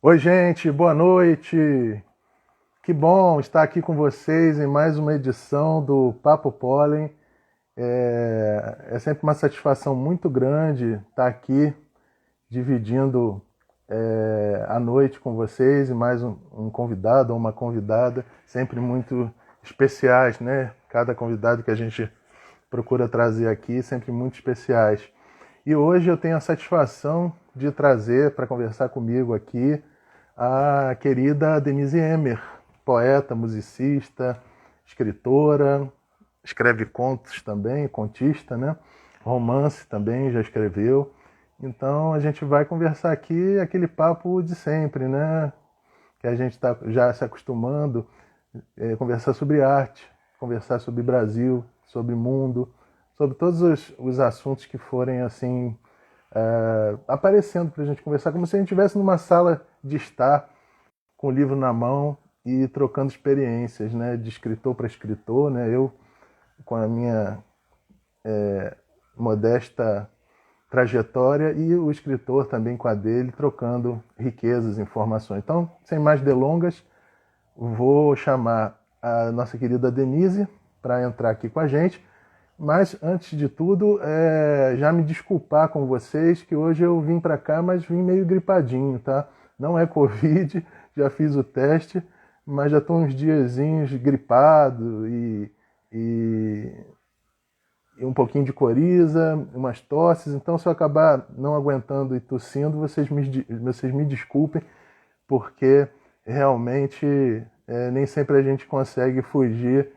Oi, gente, boa noite. Que bom estar aqui com vocês em mais uma edição do Papo Pólen. É sempre uma satisfação muito grande estar aqui dividindo a noite com vocês e mais um convidado ou uma convidada, sempre muito especiais, né? Cada convidado que a gente procura trazer aqui, sempre muito especiais. E hoje eu tenho a satisfação de trazer para conversar comigo aqui a querida Denise Emmer, poeta, musicista, escritora, escreve contos também, contista, né? Romance também já escreveu. Então a gente vai conversar aqui aquele papo de sempre, né? Que a gente está já se acostumando, conversar sobre arte, conversar sobre Brasil, sobre mundo, sobre todos os assuntos que forem assim aparecendo para a gente conversar, como se a gente estivesse numa sala de estar com o livro na mão e trocando experiências, né, de escritor para escritor, né, eu com a minha modesta trajetória e o escritor também com a dele, trocando riquezas, informações. Então, sem mais delongas, vou chamar a nossa querida Denise para entrar aqui com a gente. Mas, antes de tudo, já me desculpar com vocês, que hoje eu vim para cá, mas vim meio gripadinho, tá? Não é Covid, já fiz o teste, mas já estou uns diazinhos gripado e, e um pouquinho de coriza, umas tosses. Então, se eu acabar não aguentando e tossindo, vocês me desculpem, porque realmente nem sempre a gente consegue fugir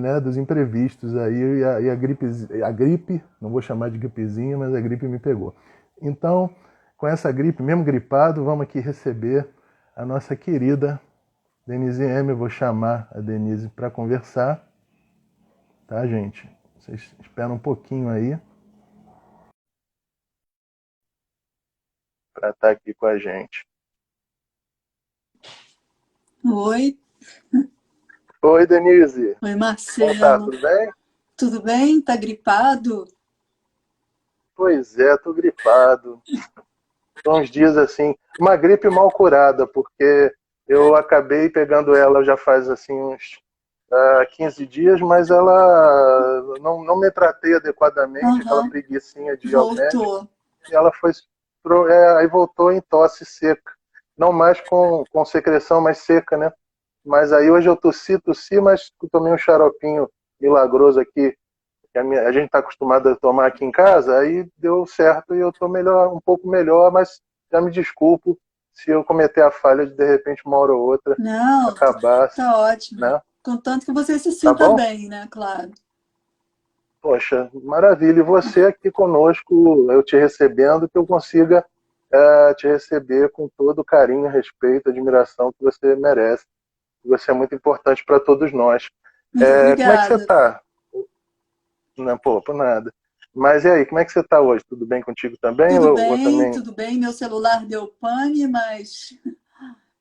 né, dos imprevistos aí a gripe, não vou chamar de gripezinha, mas a gripe me pegou. Então, com essa gripe, mesmo gripado, vamos aqui receber a nossa querida Denise M. Eu vou chamar a Denise para conversar, tá, gente? Vocês esperam um pouquinho aí para estar aqui com a gente. Oi. Oi, Denise. Oi, Como tá? Marcelo. Tudo bem? Tudo bem? Tá gripado? Pois é, tô gripado. São uns dias assim, uma gripe mal curada, porque eu acabei pegando ela já faz assim uns 15 dias, mas ela não me tratei adequadamente, aquela Aham. preguicinha de ir ao médico, Voltou. e ela foi aí voltou em tosse seca. Não mais com secreção, mas seca, né? Mas aí hoje eu tossi, mas tomei um xaropinho milagroso aqui, que a gente está acostumado a tomar aqui em casa, aí deu certo e eu estou melhor, um pouco melhor, mas já me desculpo se eu cometer a falha de repente uma hora ou outra Não, acabar, tá ótimo. né? Contanto que você se Tá sinta bom? bem, né? Claro. Poxa, maravilha. E você aqui conosco, eu te recebendo, que eu consiga te receber com todo o carinho, respeito, admiração que você merece. Você é muito importante para todos nós. Muito Como é que você obrigada. está? Não, pô, por nada. Mas e aí, como é que você está hoje? Tudo bem contigo também? Tudo Ou bem, também. tudo bem. Meu celular deu pane, mas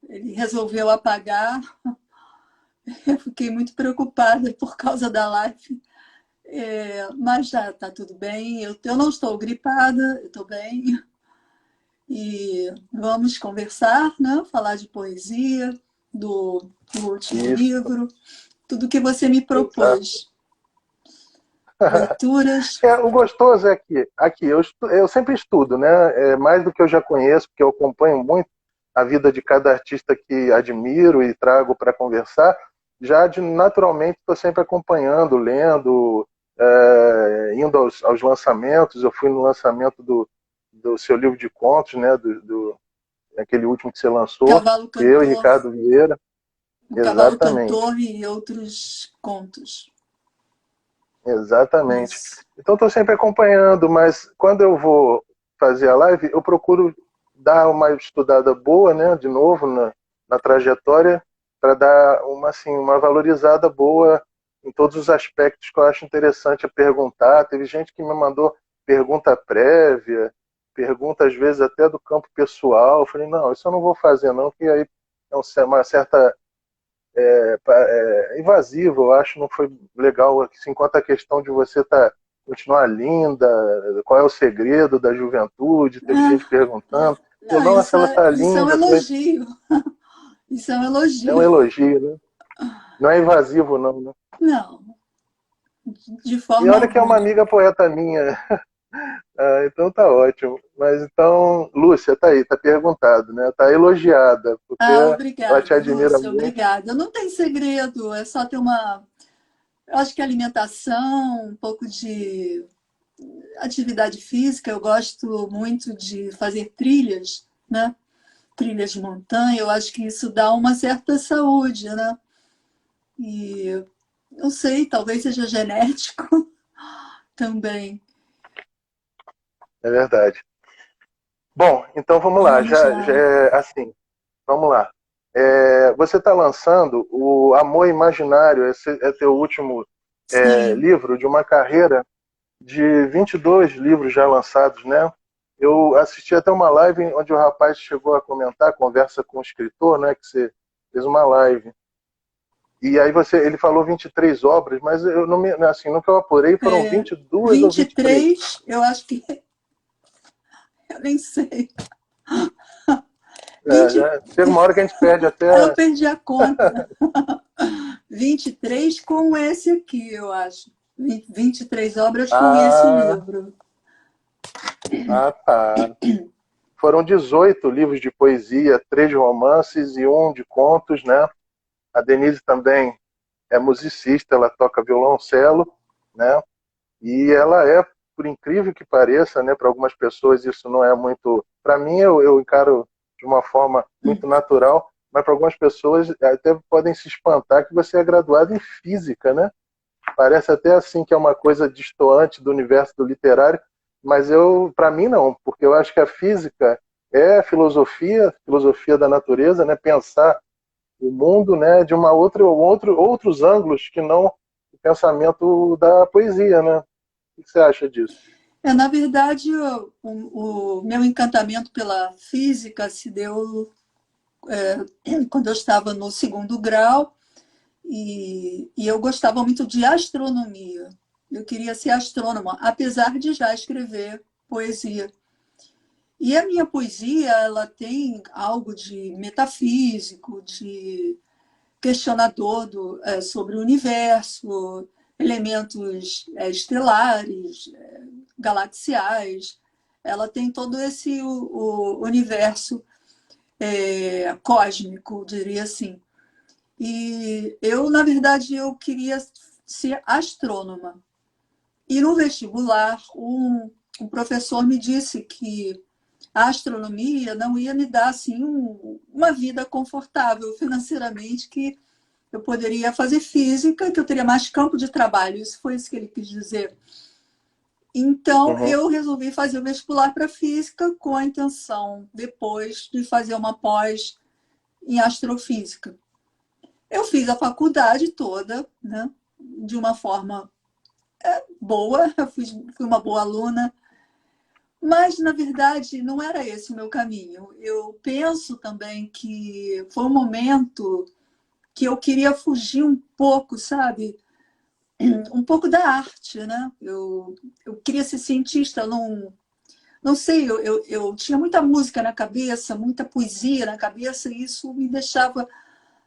ele resolveu apagar. Eu fiquei muito preocupada por causa da live. Mas já tá tudo bem. Eu não estou gripada, eu estou bem. E vamos conversar, né? Falar de poesia, do último Isso, livro, tudo que você me exato. propôs. Leituras. O gostoso é que aqui eu sempre estudo, né? Mais do que eu já conheço, porque eu acompanho muito a vida de cada artista que admiro e trago para conversar. Naturalmente estou sempre acompanhando, lendo, indo aos lançamentos. Eu fui no lançamento do seu livro de contos, né? Aquele último que você lançou, Cavalo eu e Cantor, Ricardo Vieira. o Cavalo Exatamente. Cantor e outros contos. Exatamente. Isso. Então estou sempre acompanhando, mas quando eu vou fazer a live, eu procuro dar uma estudada boa, né, de novo na trajetória, para dar uma valorizada boa em todos os aspectos que eu acho interessante a perguntar. Teve gente que me mandou pergunta prévia, pergunta às vezes até do campo pessoal. Eu falei, não, isso eu não vou fazer não, porque aí é uma certa invasivo, eu acho, não foi legal. Assim, enquanto a questão de você continuar linda, qual é o segredo da juventude, teve gente Ah, perguntando. Não, Nossa, ela tá isso é um linda. elogio. Isso é um É um elogio. elogio, né? Não é invasivo, não, né? Não, de E forma olha que é uma alguma. amiga poeta minha. Ah, então tá ótimo. Mas então, Lúcia, tá aí, tá perguntado, né? Tá elogiada, porque Ah, ela te obrigada, admira Lúcia, muito. obrigada. Não tem segredo, é só ter uma. Eu acho que alimentação, um pouco de atividade física. Eu gosto muito de fazer trilhas, né? Trilhas de montanha. Eu acho que isso dá uma certa saúde, né? E não sei, talvez seja genético também. É verdade. Bom, então vamos lá. Já Já. é assim, vamos lá. Você está lançando o Amor Imaginário, esse é teu último Sim. livro de uma carreira de 22 livros já lançados, né? Eu assisti até uma live onde o rapaz chegou a comentar, conversa com o escritor, né? Que você fez uma live. E aí ele falou 23 obras, mas eu não me, assim, no que eu apurei foram É, 22 ou 23. 23, eu acho que. Eu nem sei. É, 20, já chega uma hora que a gente perde eu até. perdi a conta. 23 com esse aqui, eu acho. 23 obras com esse Ah, livro. tá. Foram 18 livros de poesia, 3 de romances e um de contos, né? A Denise também é musicista, ela toca violoncelo, né? E ela é, por incrível que pareça, né? Para algumas pessoas isso não é muito. Para mim, eu encaro de uma forma muito natural, mas para algumas pessoas até podem se espantar que você é graduado em física, né? Parece até assim que é uma coisa destoante do universo do literário, mas para mim não, porque eu acho que a física é filosofia, filosofia da natureza, né? Pensar o mundo, né, de uma outros ângulos que não o pensamento da poesia, né? O que você acha disso? Na verdade, o meu encantamento pela física se deu quando eu estava no segundo grau e eu gostava muito de astronomia. Eu queria ser astrônoma, apesar de já escrever poesia. E a minha poesia, ela tem algo de metafísico, de questionador sobre o universo, elementos estelares, galaxiais. Ela tem todo esse o universo cósmico, diria assim. E eu, na verdade, eu queria ser astrônoma. E no vestibular, um professor me disse que a astronomia não ia me dar assim uma vida confortável financeiramente, que eu poderia fazer física, que eu teria mais campo de trabalho. Isso foi isso que ele quis dizer. Então, Uhum. eu resolvi fazer o vestibular para física com a intenção, depois, de fazer uma pós em astrofísica. Eu fiz a faculdade toda, né, de uma forma boa, eu fui uma boa aluna, mas, na verdade, não era esse o meu caminho. Eu penso também que foi um momento que eu queria fugir um pouco, sabe? Um pouco da arte, né? Eu queria ser cientista, não sei, eu tinha muita música na cabeça, muita poesia na cabeça, e isso me deixava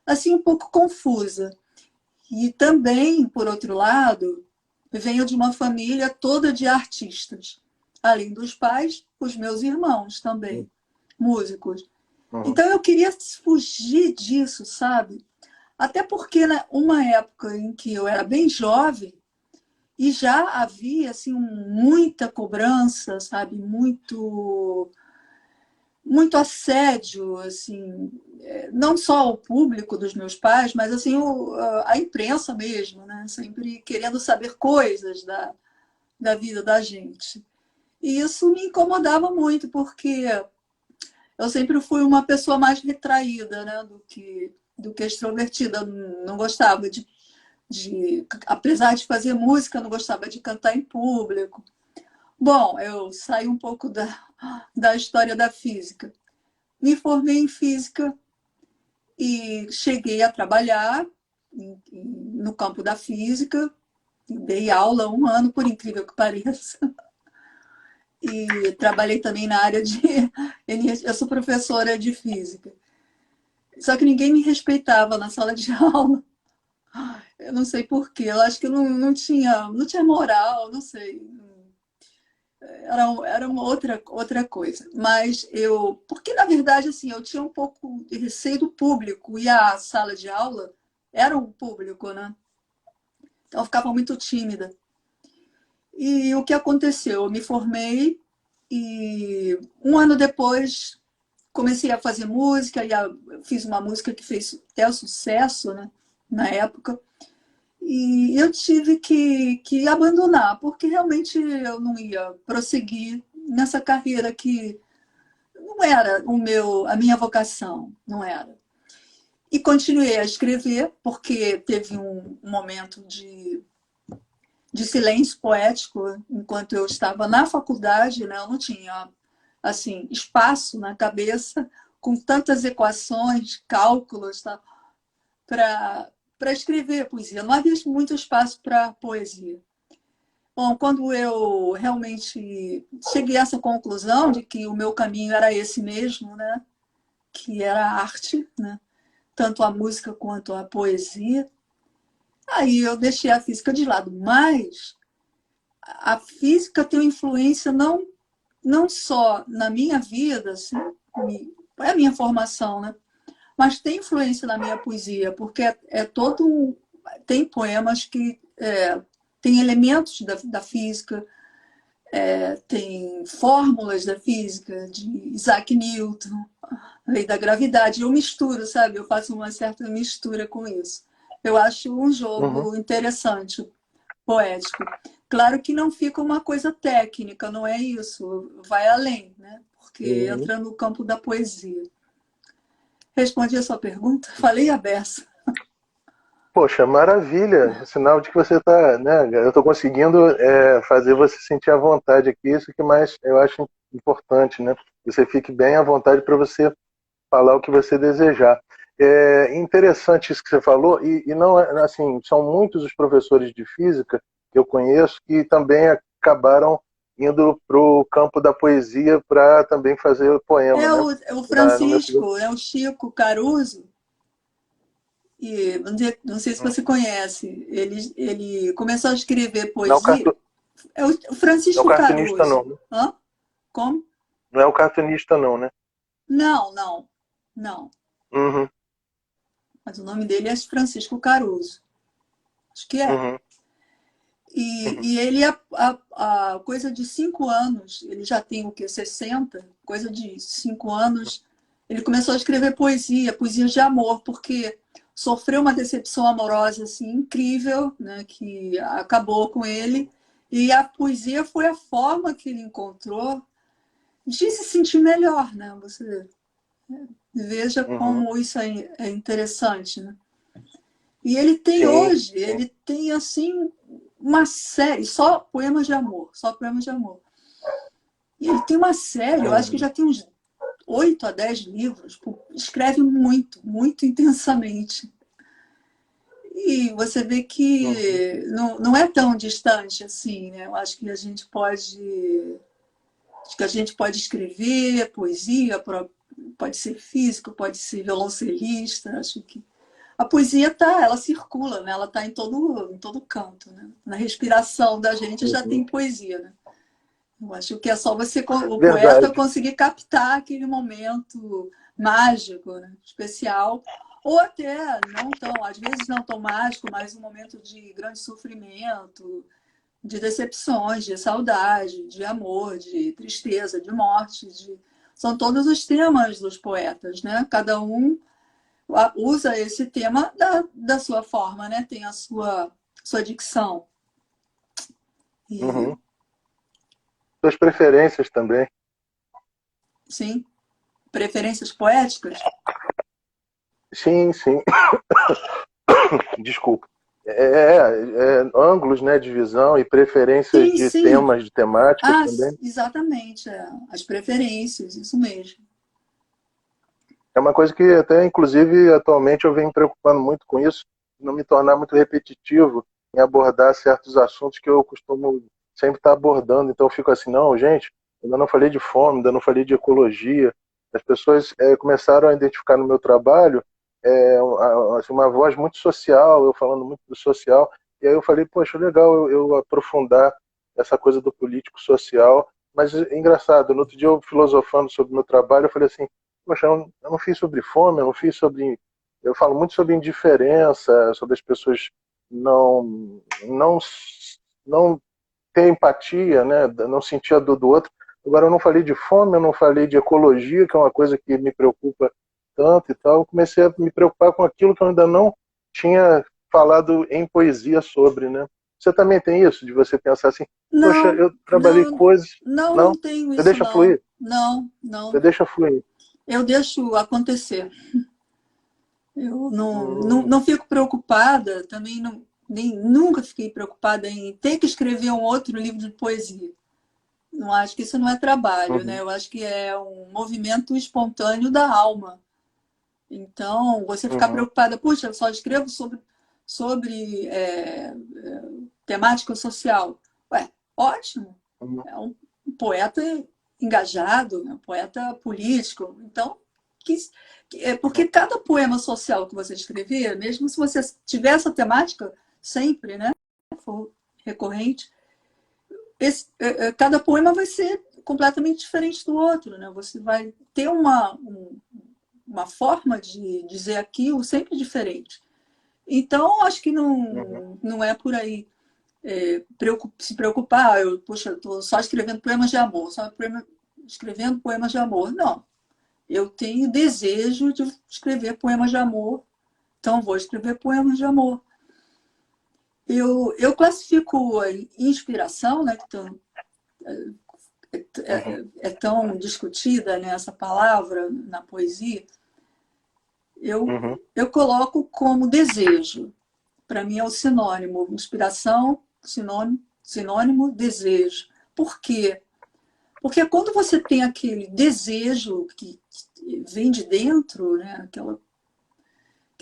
assim um pouco confusa. E também, por outro lado, venho de uma família toda de artistas. Além dos pais, os meus irmãos também, músicos. Uhum. Então eu queria fugir disso, sabe? Até porque, né, uma época em que eu era bem jovem e já havia assim muita cobrança, sabe? Muito assédio, assim, não só o público dos meus pais, mas assim a imprensa mesmo, né? Sempre querendo saber coisas da vida da gente. E isso me incomodava muito, porque eu sempre fui uma pessoa mais retraída, né, do que extrovertida. Não gostava apesar de fazer música, não gostava de cantar em público. Bom, eu saí um pouco da história da física. Me formei em física e cheguei a trabalhar no campo da física. Dei aula 1 ano, por incrível que pareça. e trabalhei também na área de... Eu sou professora de física. Só que ninguém me respeitava na sala de aula. Eu não sei por quê. Eu acho que eu não tinha moral, não sei. Era uma outra coisa. Mas porque na verdade, assim, eu tinha um pouco de receio do público, e a sala de aula era um público, né? Então eu ficava muito tímida. E o que aconteceu? Eu me formei e um ano depois comecei a fazer música, e fiz uma música que fez até sucesso, né, na época. E eu tive que abandonar, porque realmente eu não ia prosseguir nessa carreira que não era a minha vocação, não era. E continuei a escrever, porque teve um momento de silêncio poético enquanto eu estava na faculdade, né? Eu não tinha assim espaço na cabeça com tantas equações, cálculos, tá? para escrever poesia. Não havia muito espaço para poesia. Bom, quando eu realmente cheguei a essa conclusão de que o meu caminho era esse mesmo, né? Que era a arte, né? Tanto a música quanto a poesia, aí eu deixei a física de lado. Mas a física tem uma influência não só na minha vida, assim, é a minha formação, né? Mas tem influência na minha poesia, porque tem poemas que tem elementos da física, tem fórmulas da física, de Isaac Newton, lei da gravidade. Eu misturo, sabe? Eu faço uma certa mistura com isso. Eu acho um jogo interessante, poético. Claro que não fica uma coisa técnica, não é isso. Vai além, né? Porque entra no campo da poesia. Respondi a sua pergunta? Falei a beça. Poxa, maravilha! Sinal de que você está, né? Eu estou conseguindo fazer você sentir à vontade aqui. Isso que mais eu acho importante, né? Você fique bem à vontade para você falar o que você desejar. É interessante isso que você falou, e não assim, são muitos os professores de física que eu conheço que também acabaram indo para o campo da poesia para também fazer poema, né? O No meu... Francisco, o Chico Caruso, e não sei se você conhece, ele começou a escrever Não, poesia. É o não Francisco cartunista Caruso. não, né? Hã? Como? Não é o cartunista não, né? Não, não, não. Uhum, Mas o nome dele é Francisco Caruso. Acho que é. uhum, uhum, E ele, a coisa de 5 anos, ele já tem o quê? 60? Coisa de 5 anos, ele começou a escrever poesia, poesias de amor, porque sofreu uma decepção amorosa assim, incrível, né, que acabou com ele. E a poesia foi a forma que ele encontrou de se sentir melhor, né? Você veja uhum. como isso é interessante, né? E ele tem Sim, hoje, ele tem assim uma série, só poemas de amor, só poemas de amor. E ele tem uma série, eu acho que uhum, já tem uns 8 a 10 livros, escreve muito, muito intensamente. E você vê uhum, que não é tão distante assim, né? Eu acho que a gente pode escrever poesia, pode ser físico, pode ser violoncelista, acho que a poesia ela circula, né? Ela está em todo canto, né? Na respiração da gente já uhum. tem poesia, né? Eu acho que é só o poeta Verdade. conseguir captar aquele momento mágico, né? Especial, ou até não tão, às vezes não tão mágico, mas um momento de grande sofrimento, de decepções, de saudade, de amor, de tristeza, de morte, são todos os temas dos poetas, né? Cada um usa esse tema da sua forma, né? Tem a sua dicção. E, Uhum. Suas preferências também. sim, preferências poéticas? Sim, sim. Desculpa. Ângulos, né, de visão e preferências Sim, de sim. temas, de temáticas Ah, também. exatamente. As preferências, isso mesmo. É uma coisa que até, inclusive, atualmente eu venho me preocupando muito com isso, não me tornar muito repetitivo em abordar certos assuntos que eu costumo sempre estar abordando. Então eu fico assim, não, gente, ainda não falei de fome, ainda não falei de ecologia. As pessoas começaram a identificar no meu trabalho assim, uma voz muito social, eu falando muito do social. E aí eu falei, poxa, legal eu aprofundar essa coisa do político social. Mas é engraçado, no outro dia eu filosofando sobre o meu trabalho, eu falei assim, poxa, eu não fiz sobre fome, eu não fiz sobre... Eu falo muito sobre indiferença, sobre as pessoas não, não ter empatia, né? Não sentir a dor do outro. Agora, eu não falei de fome, eu não falei de ecologia, que é uma coisa que me preocupa tanto e tal. Eu comecei a me preocupar com aquilo que eu ainda não tinha falado em poesia sobre, né? Você também tem isso, de você pensar assim, poxa, Não, eu trabalhei não, coisas... não, Não? não tenho Você isso, deixa não. fluir? Não, não. Você deixa fluir. Eu deixo acontecer. Eu Hum, não fico preocupada, também não, nem, nunca fiquei preocupada em ter que escrever um outro livro de poesia. Não acho que isso não é trabalho, né? uhum, Eu acho que é um movimento espontâneo da alma. Então, você ficar uhum, preocupada, puxa, eu só escrevo sobre temática social. Ué, ótimo. uhum, É um poeta engajado, né? Um poeta político. Então, que, porque cada poema social que você escrever, mesmo se você tiver essa temática sempre, né? For recorrente, cada poema vai ser completamente diferente do outro, né? Você vai ter uma forma de dizer aquilo sempre diferente. Então, acho que uhum, não é por aí se preocupar, poxa, estou só escrevendo poemas de amor, escrevendo poemas de amor. Não, eu tenho desejo de escrever poemas de amor, então vou escrever poemas de amor. Eu classifico a inspiração, né, que uhum, é tão discutida, né, essa palavra na poesia, uhum, eu coloco como desejo. Para mim é o sinônimo. Inspiração, sinônimo, desejo. Por quê? Porque quando você tem aquele desejo que vem de dentro, né, aquele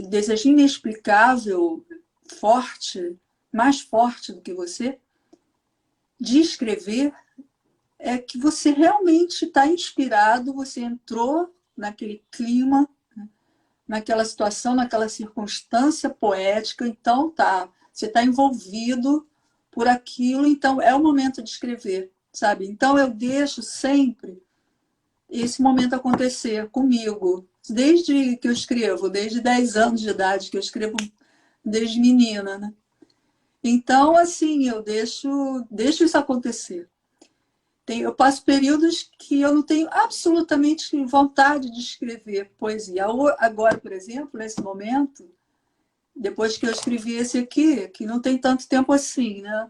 desejo inexplicável, forte, mais forte do que você, de escrever, é que você realmente está inspirado, você entrou naquele clima, naquela situação, naquela circunstância poética, então tá, você está envolvido por aquilo, então é o momento de escrever, sabe? Então eu deixo sempre esse momento acontecer comigo, desde que eu escrevo, desde 10 anos de idade, que eu escrevo desde menina, né? Então, assim, eu deixo isso acontecer. Eu passo períodos que eu não tenho absolutamente vontade de escrever poesia. Agora, por exemplo, nesse momento, depois que eu escrevi esse aqui, que não tem tanto tempo assim, né?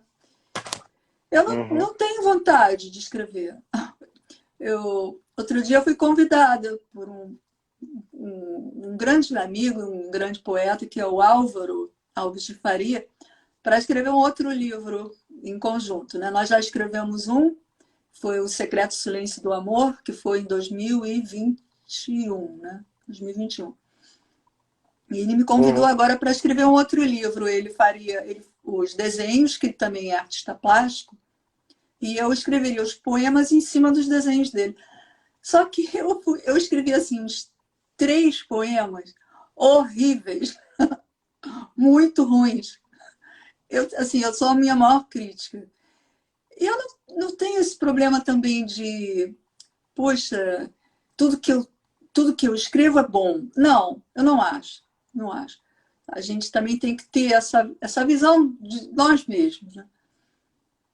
Eu uhum, não tenho vontade de escrever. Outro dia eu fui convidada por um grande amigo, um grande poeta, que é o Álvaro Alves de Faria, para escrever um outro livro em conjunto. Né? Nós já escrevemos um, foi O Secreto Silêncio do Amor, que foi em 2021, né? 2021. E ele me convidou uhum, agora para escrever um outro livro. Ele faria os desenhos, que também é artista plástico, e eu escreveria os poemas em cima dos desenhos dele. Só que eu escrevi assim uns 3 poemas horríveis, muito ruins. Eu sou a minha maior crítica. E eu não tenho esse problema também de, poxa, tudo que eu, tudo que eu escrevo é bom. Não, eu não acho. Não acho. A gente também tem que ter essa visão de nós mesmos. Né?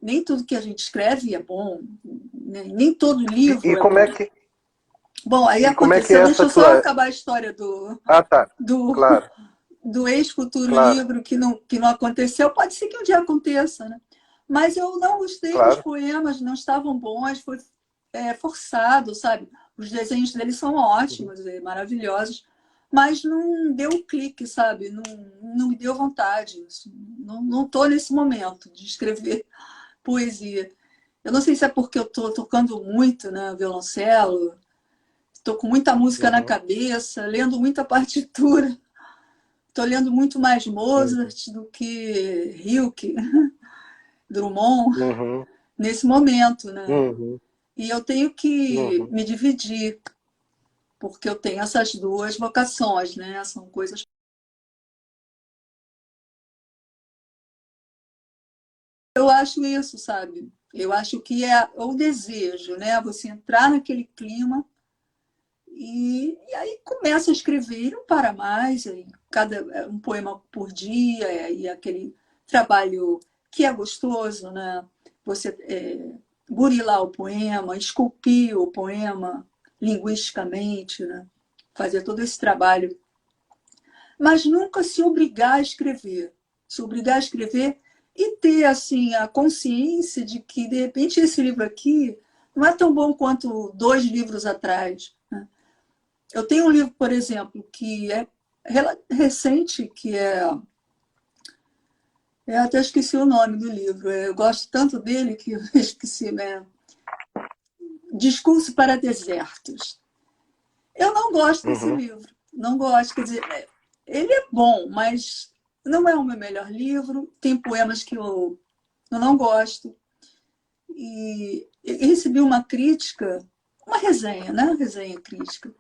Nem tudo que a gente escreve é bom, né? Nem todo livro e é como é bom. que Bom, aí é aconteceu, deixa essa eu só tua... acabar a história do, Ah, tá. do, Claro, do ex-futuro claro, livro que não aconteceu. Pode ser que um dia aconteça, né? Mas eu não gostei dos claro. poemas, não estavam bons, foi forçado, sabe? Os desenhos deles são Uhum, ótimos, maravilhosos, mas não deu um clique, sabe? Não me deu vontade. Não estou nesse momento de escrever poesia. Eu não sei se é porque eu estou tocando muito, né, violoncelo, estou com muita música na uhum, cabeça, lendo muita partitura. Estou lendo muito mais uhum, Mozart do que Hilke, Drummond, uhum, nesse momento, né? uhum. E eu tenho que Uhum. me dividir, porque eu tenho essas duas vocações, né? São coisas. Eu acho isso, sabe? Eu acho que é o desejo, né? Você entrar naquele clima e aí começa a escrever e não para mais. Aí um poema por dia, e aquele trabalho que é gostoso, né? Você burilar o poema, esculpir o poema linguisticamente, né? Fazer todo esse trabalho, mas nunca se obrigar a escrever. Se obrigar a escrever e ter assim a consciência de que, de repente, esse livro aqui não é tão bom quanto 2 livros atrás. Né? Eu tenho um livro, por exemplo, que é recente, que é. Eu até esqueci o nome do livro. Eu gosto tanto dele que eu esqueci, né? Discurso para Desertos. Eu não gosto desse Uhum. livro. Não gosto. Quer dizer, ele é bom, mas não é o meu melhor livro. Tem poemas que eu não gosto. E recebi uma crítica, uma resenha, né? Resenha crítica,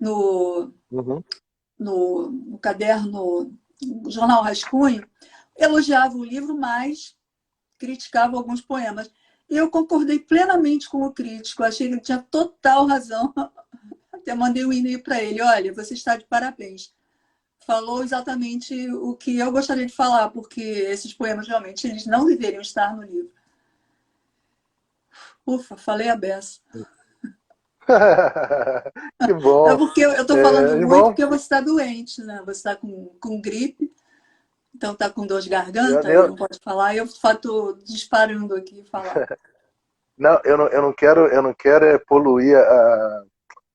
no, Uhum. no caderno, no jornal Rascunho. Elogiava o livro, mas criticava alguns poemas. E eu concordei plenamente com o crítico. Achei que ele tinha total razão. Até mandei um e-mail para ele: olha, você está de parabéns. Falou exatamente o que eu gostaria de falar, porque esses poemas realmente eles não deveriam estar no livro. Ufa, falei a beça. Que É bom. porque eu estou falando É, muito bom, porque você está doente, né? Você está com gripe, então está com dor de eu, garganta e eu, não pode falar. E eu estou disparando aqui falar. não, eu não quero poluir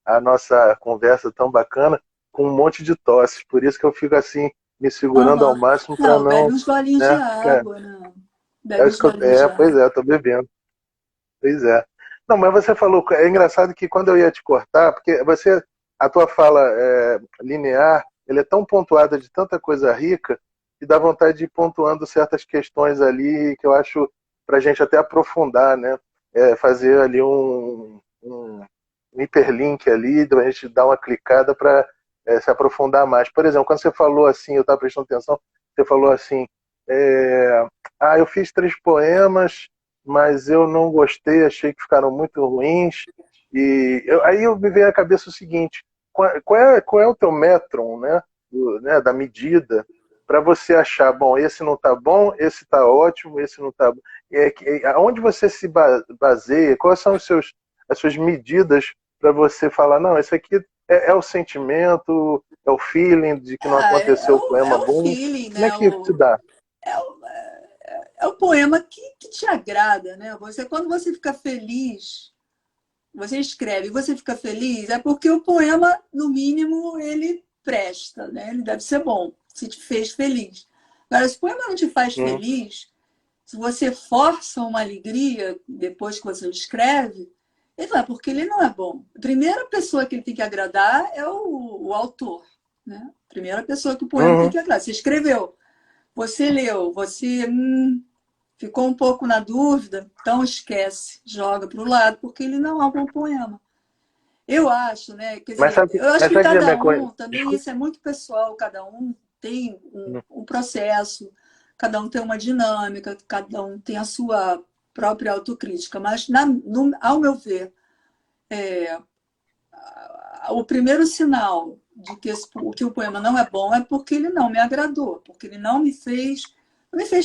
a nossa conversa tão bacana com um monte de tosses. Por isso que eu fico assim, me segurando ao Uhum. máximo para Não, bebe não, uns golinhos de né? água, né? Bebe Acho uns que golinhos de pois água. é, tô bebendo. Pois é. Não, mas você falou, é engraçado que quando eu ia te cortar, porque a tua fala linear, ele é tão pontuada de tanta coisa rica que dá vontade de ir pontuando certas questões ali que eu acho para a gente até aprofundar, né? Fazer ali um hiperlink ali, a gente dar uma clicada para se aprofundar mais. Por exemplo, quando você falou assim, eu estava prestando atenção, você falou assim, eu fiz 3 poemas, mas eu não gostei, achei que ficaram muito ruins. Aí eu me veio à cabeça o seguinte: qual é o teu métron, né, da medida, para você achar, bom, esse não está bom, esse está ótimo, esse não está bom. Aonde você se baseia? Quais são as suas medidas para você falar, não, esse aqui é o sentimento, é o feeling de que não aconteceu o poema É o bom? feeling, Como é né? que se dá? É, o, é o poema que te agrada, né? Quando você fica feliz, você escreve e você fica feliz, é porque o poema, no mínimo, ele presta, né? Ele deve ser bom, se te fez feliz. Agora, se o poema não te faz Hum, feliz, se você força uma alegria depois que você escreve, então é porque ele não é bom. A primeira pessoa que ele tem que agradar é o autor, né? A primeira pessoa que o poema tem uhum. que agradar. Você escreveu, você leu, você ficou um pouco na dúvida, então esquece, joga para o lado, porque ele não é um bom poema. Eu acho, né? Quer dizer, eu acho Mas que sabe que a cada minha um, coisa. também Desculpa. isso é muito pessoal, cada um tem um processo, cada um tem uma dinâmica, cada um tem a sua própria autocrítica. Mas, ao meu ver, o primeiro sinal de que o poema não é bom é porque ele não me agradou, porque ele não me fez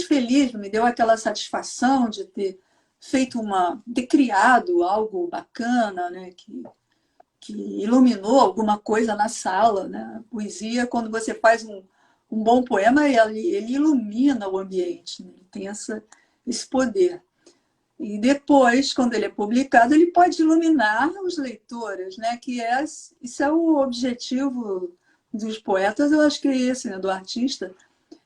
feliz, não me deu aquela satisfação de ter ter criado algo bacana, né? Que iluminou alguma coisa na sala, né? A poesia, quando você faz um bom poema, ele ilumina o ambiente, né? Ele tem esse poder. E depois, quando ele é publicado, ele pode iluminar os leitores, né? Isso é o objetivo dos poetas, eu acho que é esse, né? Do artista,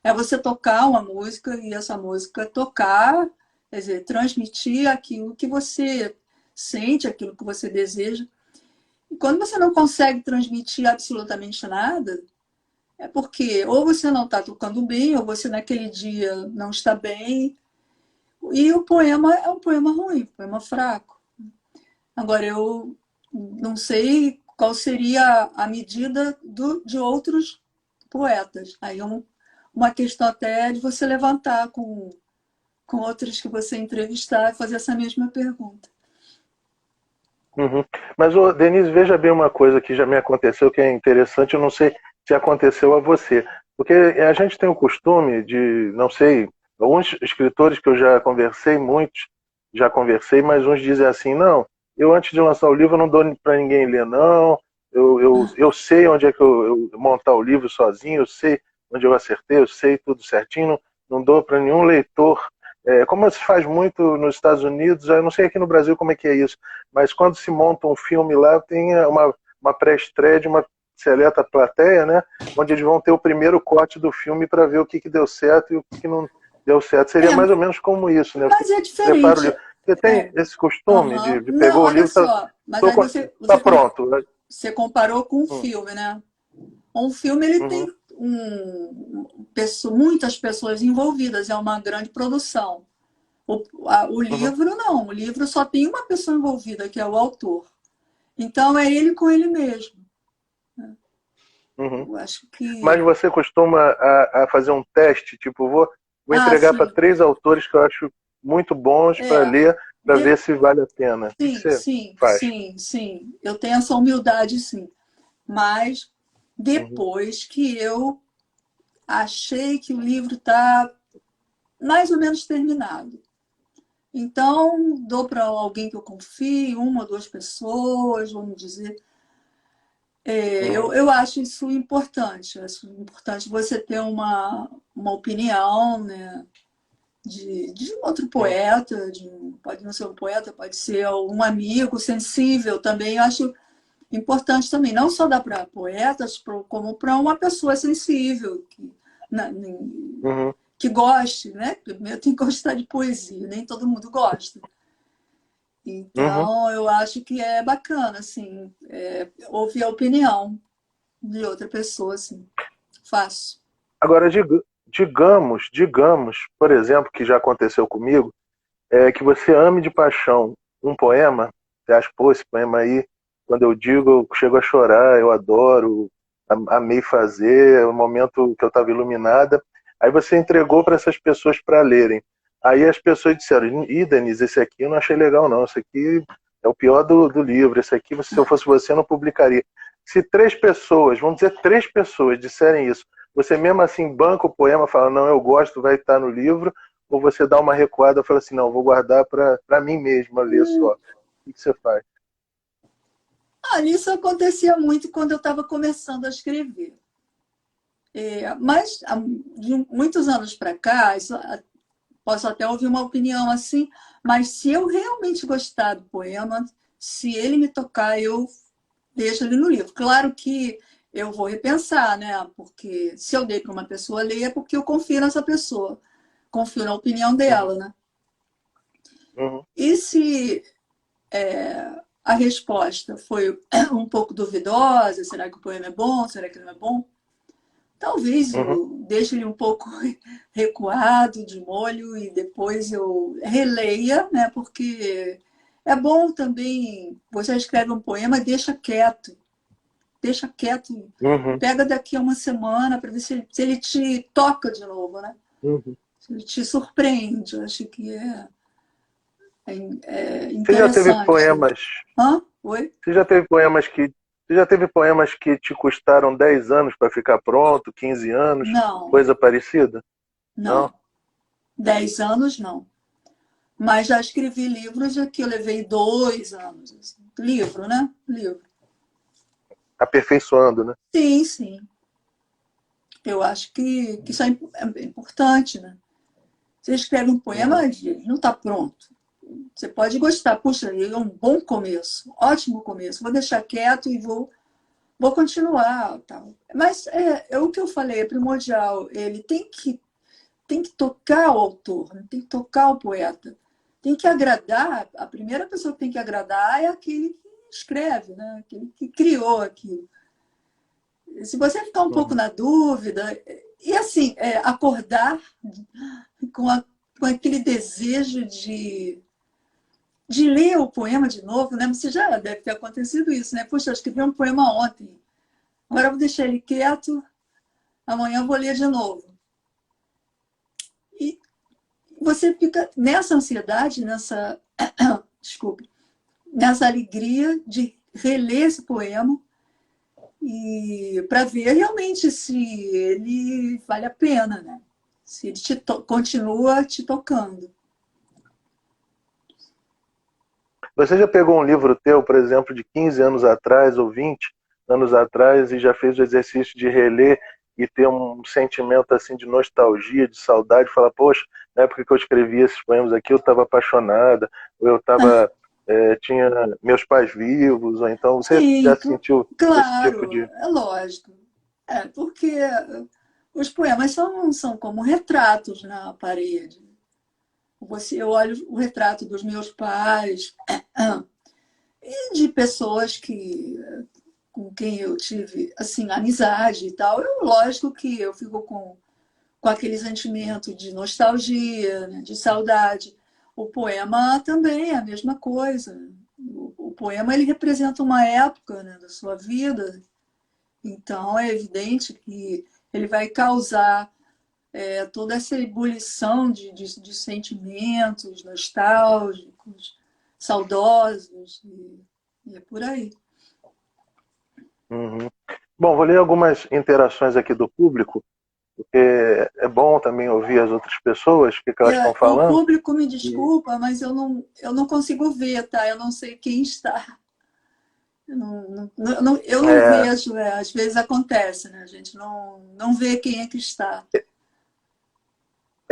é você tocar uma música e essa música tocar, quer dizer, transmitir aquilo que você sente, aquilo que você deseja. E quando você não consegue transmitir absolutamente nada, é porque ou você não está tocando bem, ou você naquele dia não está bem, e o poema é um poema ruim, um poema fraco. Agora, eu não sei qual seria a medida de outros poetas. Aí é uma questão até de você levantar com outros que você entrevistar e fazer essa mesma pergunta. Uhum. Mas, ô, Denise, veja bem uma coisa que já me aconteceu que é interessante, eu não sei se aconteceu a você. Porque a gente tem o costume de, não sei, alguns escritores que eu já conversei, muitos já conversei, mas uns dizem assim, não, eu antes de lançar o livro eu não dou para ninguém ler, não, eu sei onde é que eu montar o livro sozinho, eu sei onde eu acertei, eu sei tudo certinho, não dou para nenhum leitor. Como se faz muito nos Estados Unidos, eu não sei aqui no Brasil como é que é isso, mas quando se monta um filme lá, tem uma pré-estreia de uma seleta plateia, né? Onde eles vão ter o primeiro corte do filme para ver o que deu certo e o que não deu certo. Seria mais ou menos como isso, né? Você Mas é prepara o diferente. livro. Você tem esse costume Uhum. de pegar Não, o olha livro só. Mas aí tá pronto. Né? você comparou com um Hum, filme, né? Um filme ele tem uhum, muitas pessoas envolvidas, é uma grande produção. O uhum, livro não, o livro só tem uma pessoa envolvida, que é o autor. Então é ele com ele mesmo. uhum. Eu acho Mas que. você costuma a fazer um teste, tipo, vou Ah, entregar para sim. 3 autores que eu acho muito bons para É. ler, para De- ver se vale a pena. O que Sim, você sim, faz? sim, sim. Eu tenho essa humildade, sim. Mas Uhum, depois que eu achei que o livro está mais ou menos terminado. Então, dou para alguém que eu confie, uma ou duas pessoas, vamos dizer. uhum, Eu acho isso importante. Acho importante você ter uma opinião, né, de um outro uhum, poeta, pode não ser um poeta, pode ser um amigo sensível também. Eu acho importante também, não só dar para poetas, como para uma pessoa sensível, uhum, que goste, né? Primeiro tem que gostar de poesia, nem todo mundo gosta. uhum. Então, eu acho que é bacana, assim, ouvir a opinião de outra pessoa, assim. Faço. Agora, digamos, por exemplo, que já aconteceu comigo, que você ame de paixão um poema, você acha, pô, esse poema aí, quando eu digo, eu chego a chorar, eu adoro, amei fazer, é o momento que eu estava iluminada. Aí você entregou para essas pessoas para lerem. Aí as pessoas disseram, ih, Denise, esse aqui eu não achei legal não, esse aqui é o pior do livro, esse aqui, se eu fosse você, eu não publicaria. Se 3 pessoas, vamos dizer 3 pessoas, disserem isso, você mesmo assim banca o poema, fala, não, eu gosto, vai estar no livro, ou você dá uma recuada e fala assim, não, vou guardar para mim mesma ler só. O que você faz? Isso acontecia muito quando eu estava começando a escrever. Mas, de muitos anos para cá, posso até ouvir uma opinião assim, mas se eu realmente gostar do poema, se ele me tocar, eu deixo ele no livro. Claro que eu vou repensar, né? Porque se eu dei para uma pessoa ler, é porque eu confio nessa pessoa, confio na opinião Uhum, dela, né? uhum, E se a resposta foi um pouco duvidosa, será que o poema é bom, será que não é bom? Talvez uhum, eu deixe ele um pouco recuado, de molho, e depois eu releia, né? Porque é bom também, você escreve um poema, deixa quieto, uhum, pega daqui a uma semana para ver se ele te toca de novo, né? uhum. Se ele te surpreende, eu acho que é Você já teve interessante. poemas, Hã? Oi? você já teve poemas que, você já teve poemas que te custaram 10 anos para ficar pronto, 15 anos, Não, coisa parecida? Não? não. 10 anos, não. Mas já escrevi livros que eu levei 2 anos. Assim. Livro, né? Livro. Aperfeiçoando, né? Sim, sim. Eu acho que isso é importante, né? Você escreve um poema, Uhum, ele não está pronto. Você pode gostar, puxa, ele é um bom começo, ótimo começo. Vou deixar quieto e vou continuar. Tal. Mas é o que eu falei, é primordial. Ele tem que tocar o autor, né? Tem que tocar o poeta. Tem que agradar, a primeira pessoa que tem que agradar é aquele que escreve, né? Aquele que criou aquilo. Se você ficar um pouco uhum, na dúvida, e assim, acordar com, com aquele desejo de de ler o poema de novo, né? Você já deve ter acontecido isso, né? Poxa, eu escrevi um poema ontem, agora eu vou deixar ele quieto, amanhã eu vou ler de novo. E você fica nessa ansiedade, desculpe, nessa alegria de reler esse poema e para ver realmente se ele vale a pena, né? Se ele continua te tocando. Você já pegou um livro teu, por exemplo, de 15 anos atrás ou 20 anos atrás e já fez o exercício de reler e ter um sentimento assim de nostalgia, de saudade, falar, poxa, na época que eu escrevi esses poemas aqui eu estava apaixonada, ou eu estava tinha meus pais vivos, ou então você já Sim, sentiu esse tipo claro, de... é lógico. Porque os poemas são como retratos na parede. Eu olho o retrato dos meus pais e de pessoas com quem eu tive assim amizade e tal. Lógico que eu fico com aquele sentimento de nostalgia, né, de saudade. O poema também é a mesma coisa. O poema ele representa uma época, né, da sua vida, então é evidente que ele vai causar toda essa ebulição de sentimentos nostálgicos, saudosos, e é por aí. Uhum. Bom, vou ler algumas interações aqui do público, porque é bom também ouvir as outras pessoas, o que elas estão O falando. público me E desculpa, mas eu não consigo ver, tá? Eu não sei quem está. Eu não é, vejo, às vezes acontece, né? A gente não vê quem é que está.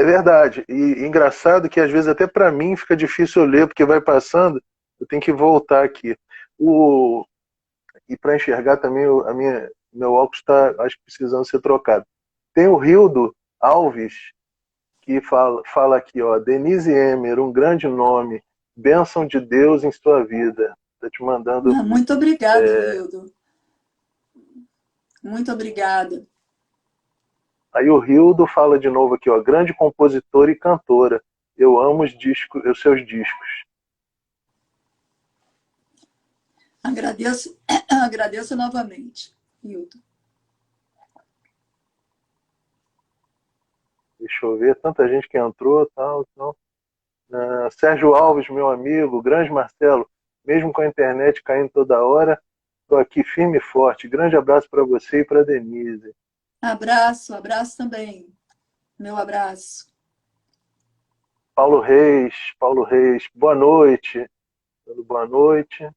é verdade. E engraçado que às vezes até para mim fica difícil eu ler, porque vai passando, eu tenho que voltar aqui. E para enxergar também, meu óculos está, acho que precisando ser trocado. Tem o Rildo Alves, que fala aqui, ó, Denise Emer, um grande nome, bênção de Deus em sua vida. Está te mandando. Muito obrigado, Rildo. Muito obrigada. Aí o Rildo fala de novo aqui, ó, grande compositora e cantora. Eu amo os seus discos. Agradeço, agradeço novamente, Rildo. Deixa eu ver, tanta gente que entrou, tal. Sérgio Alves, meu amigo, grande Marcelo, mesmo com a internet caindo toda hora, estou aqui firme e forte. Grande abraço para você e para Denise. Abraço, abraço também. Meu abraço. Paulo Reis, boa noite. Boa noite.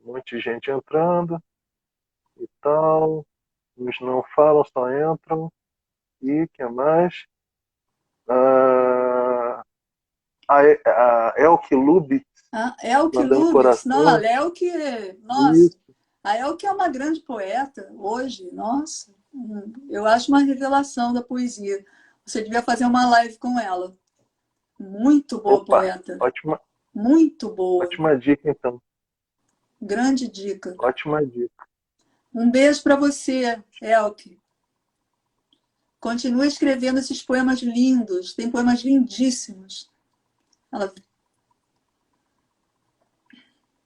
Um monte de gente entrando e tal. Uns não falam, só entram. E que mais? A Elke Lubitz Elke mandando Lubitz, não, a coração. Elke, nossa, Isso. a Elke é uma grande poeta hoje, nossa, eu acho uma revelação da poesia. Você devia fazer uma live com ela. Muito boa Opa, poeta, ótima, muito boa. ótima dica então. Grande dica. Ótima dica. Um beijo para você, Elke. Continua escrevendo esses poemas lindos, tem poemas lindíssimos. Ela...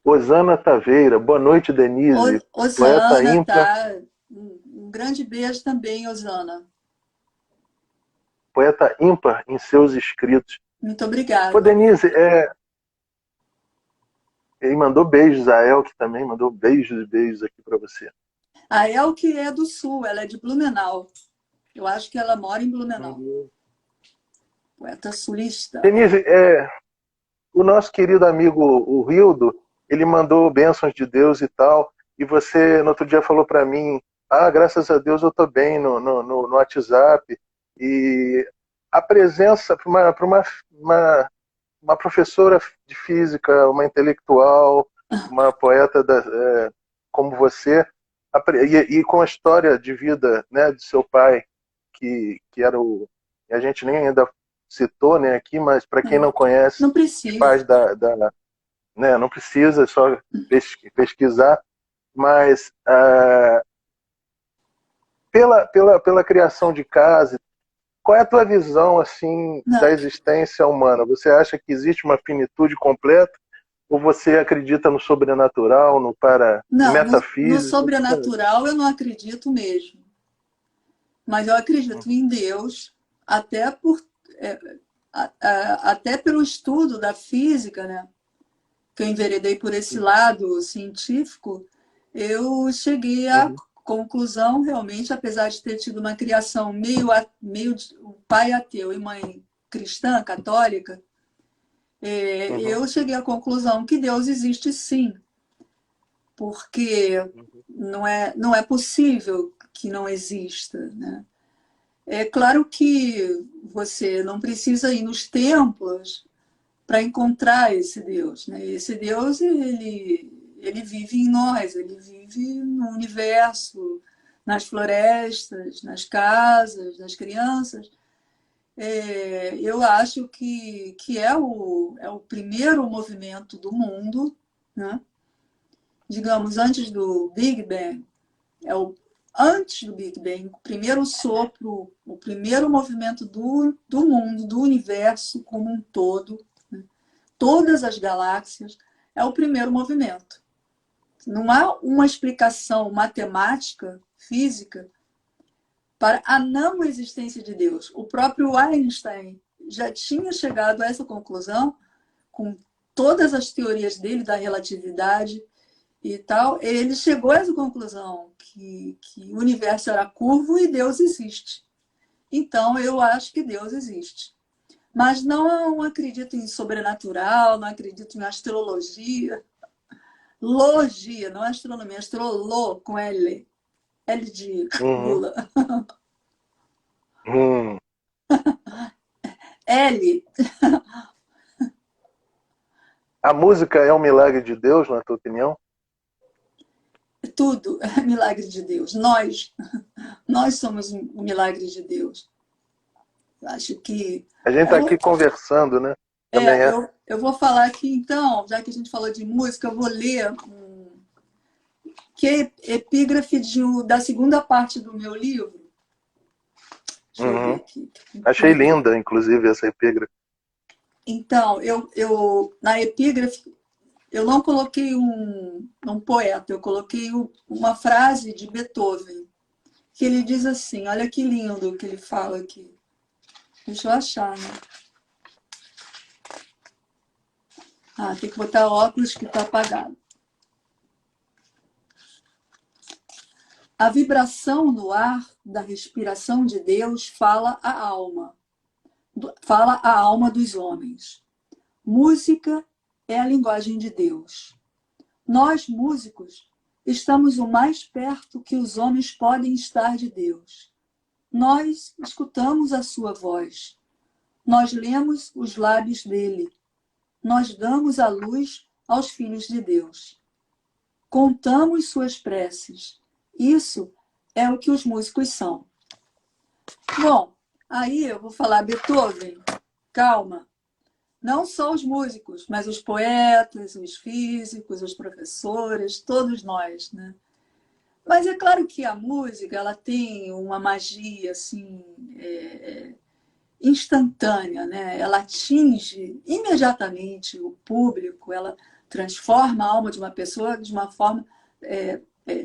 Osana Taveira, boa noite, Denise. Poeta Osana, ímpar, tá? Um grande beijo também, Osana. poeta ímpar em seus escritos. Muito Pô, obrigada. Denise, ele mandou beijos, a Elke também mandou beijos e beijos aqui para você. A Elke é do Sul, ela é de Blumenau. Eu acho que ela mora em Blumenau. Poeta sulista. Denise, o nosso querido amigo, o Rildo, ele mandou bênçãos de Deus e tal, e você no outro dia falou para mim, graças a Deus eu estou bem no WhatsApp, e a presença uma professora de física, uma intelectual, uma poeta como você, e com a história de vida, né, de seu pai, que era a gente nem ainda citou, né, aqui, mas para quem não conhece, Não os pais precisa. né, não precisa, é só pesquisar, mas pela criação de casa, qual é a tua visão assim da Não, existência humana? Você acha que existe uma finitude completa Ou você acredita no sobrenatural, no Não, no metafísico? sobrenatural eu não acredito mesmo. Mas eu acredito em Deus, até por é, até pelo estudo da física, né? Que eu enveredei por esse lado científico, eu cheguei à Uhum, conclusão, realmente, apesar de ter tido uma criação meio o pai ateu e mãe cristã, católica, uhum, eu cheguei à conclusão que Deus existe sim, porque uhum, não é possível que não exista, né? É claro que você não precisa ir nos templos para encontrar esse Deus, né? Esse Deus, ele vive em nós, ele vive no universo, nas florestas, nas casas, nas crianças. Eu acho que é o primeiro movimento do mundo, né? Digamos, antes do Big Bang, é o antes do Big Bang, o primeiro sopro, o primeiro movimento do mundo, do universo como um todo, né? Todas as galáxias, é o primeiro movimento. Não há uma explicação matemática, física, para a não existência de Deus. O próprio Einstein já tinha chegado a essa conclusão com todas as teorias dele da relatividade e tal. Ele chegou a essa conclusão que o universo era curvo e Deus existe. Então, eu acho que Deus existe. Mas não acredito em sobrenatural, não acredito em astrologia. Logia, não é astronomia, astrolo com L. L de uhum, Lula. uhum. L, A música é um milagre de Deus, na tua opinião? tudo é milagre de Deus. Nós somos um milagre de Deus. Acho que. A gente Eu está vou, aqui conversando, né? Também é. eu vou falar aqui, então, já que a gente falou de música, eu vou ler que é epígrafe da segunda parte do meu livro. Deixa eu ver Uhum. aqui. Achei linda, inclusive, essa epígrafe. Então, na epígrafe, eu não coloquei um poeta, eu coloquei uma frase de Beethoven, que ele diz assim, olha que lindo que ele fala aqui. Deixa eu achar, né? Ah, tem que botar óculos que está apagado. A vibração no ar da respiração de Deus fala a alma dos homens. Música é a linguagem de Deus. Nós, músicos, estamos o mais perto que os homens podem estar de Deus. Nós escutamos a sua voz. Nós lemos os lábios dele. Nós damos a luz aos filhos de Deus. Contamos suas preces. Isso é o que os músicos são. Bom, aí eu vou falar Beethoven. Calma. Não só os músicos, mas os poetas, os físicos, os professores, todos nós, né? Mas é claro que a música ela tem uma magia assim instantânea, né? Ela atinge imediatamente o público, ela transforma a alma de uma pessoa de uma forma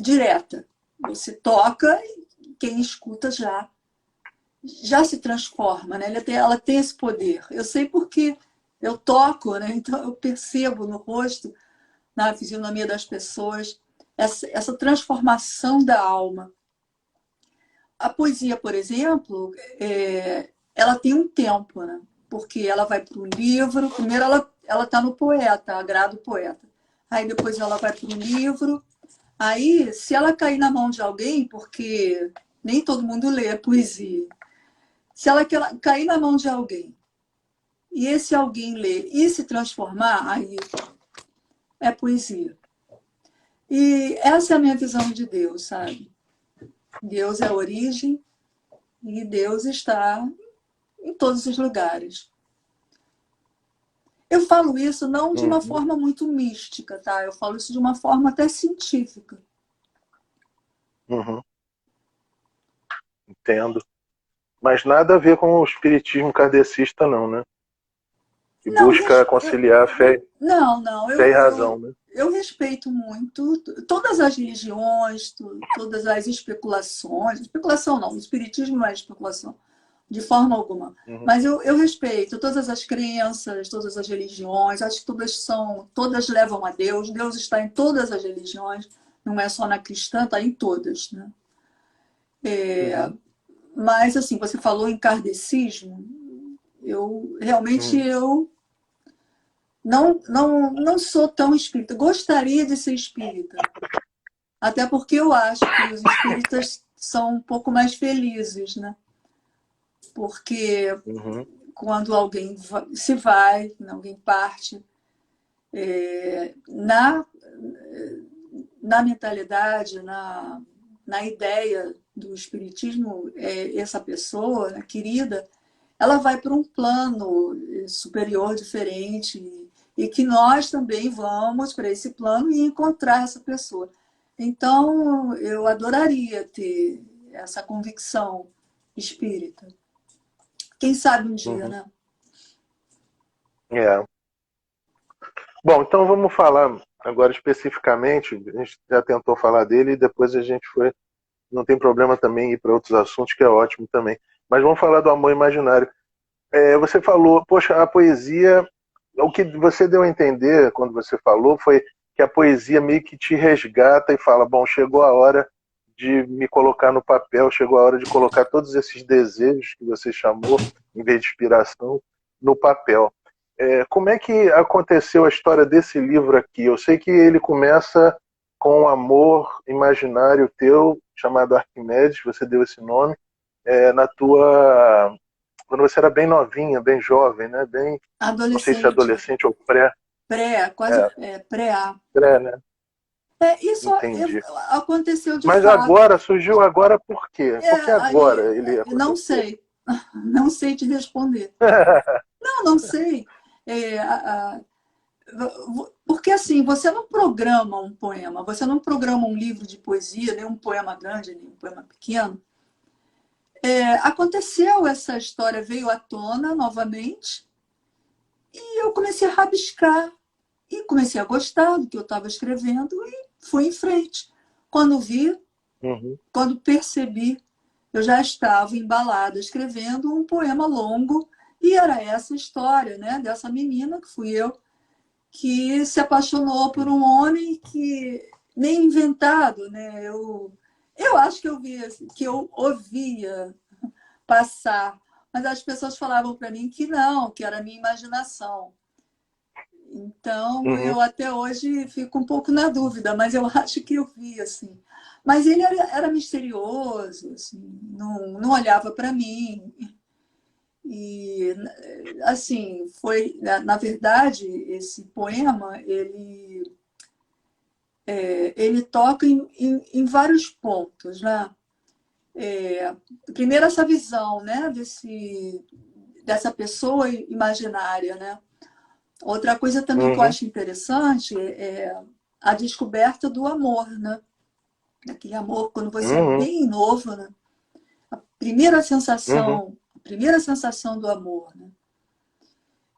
direta. Você toca e quem escuta já se transforma, né? Ela tem esse poder. Eu sei porque eu toco, né? Então eu percebo no rosto, na fisionomia das pessoas, essa transformação da alma. A poesia, por exemplo, ela tem um tempo, né? Porque ela vai para o livro, primeiro ela está no poeta, agrada o poeta. Aí depois ela vai para o livro. Aí, se ela cair na mão de alguém, porque nem todo mundo lê poesia, se ela cair na mão de alguém e esse alguém ler e se transformar, aí é poesia. E essa é a minha visão de Deus, sabe? Deus é a origem e Deus está em todos os lugares. Eu falo isso não de uma Uhum. forma muito mística, tá? Eu falo isso de uma forma até científica. Uhum. Entendo. Mas nada a ver com o espiritismo kardecista, não, né? que busca conciliar fé e razão, né? Eu respeito muito todas as religiões, todas as especulações. Especulação não, o espiritismo não é especulação, de forma alguma. Mas eu respeito todas as crenças, todas as religiões. Acho que todas levam a Deus. Deus está em todas as religiões, não é só na cristã, está em todas, né? Mas, assim, você falou em kardecismo. Realmente eu não sou tão espírita. Gostaria de ser espírita. Até porque eu acho que os espíritas são um pouco mais felizes, né? Porque quando alguém se vai, alguém parte, na mentalidade, na ideia do espiritismo, essa pessoa, né, querida, ela vai para um plano superior, diferente, e que nós também vamos para esse plano e encontrar essa pessoa. Então, eu adoraria ter essa convicção espírita. Quem sabe um dia, né? Bom, então vamos falar agora especificamente. A gente já tentou falar dele e depois a gente foi. Não tem problema também ir para outros assuntos, que é ótimo também. Mas vamos falar do amor imaginário. Você falou, poxa, a poesia. O que você deu a entender quando você falou foi que a poesia meio que te resgata e fala: bom, chegou a hora de me colocar no papel, chegou a hora de colocar todos esses desejos que você chamou, em vez de inspiração, no papel. Como é que aconteceu a história desse livro aqui? Eu sei que ele começa com um amor imaginário teu, chamado Arquimedes, você deu esse nome, quando você era bem novinha, bem jovem, né? Bem, não sei se é adolescente ou pré. Quase pré-A. Pré, né? Isso Entendi. aconteceu de Mas fato. agora, surgiu agora por quê? Por que agora ele aconteceu? Não sei. Não sei te responder. Não sei. Porque assim, você não programa um poema, você não programa um livro de poesia, nem um poema grande, nem um poema pequeno. Aconteceu essa história, veio à tona novamente, e eu comecei a rabiscar, e comecei a gostar do que eu estava escrevendo, e fui em frente. Quando vi, quando percebi, eu já estava embalada, escrevendo um poema longo, e era essa história, né, dessa menina, que fui eu, que se apaixonou por um homem que nem inventado, né? Eu acho que eu ouvia passar, mas as pessoas falavam para mim que não, que era a minha imaginação. Então, eu até hoje fico um pouco na dúvida, mas eu acho que eu vi, assim. Mas ele era misterioso, assim, não olhava para mim. E, assim, na verdade, esse poema, ele toca em vários pontos, né? Primeiro, essa visão, né, dessa pessoa imaginária, né? Outra coisa também que eu acho interessante é a descoberta do amor, né? Aquele amor quando você é bem novo, né? A primeira sensação do amor, né?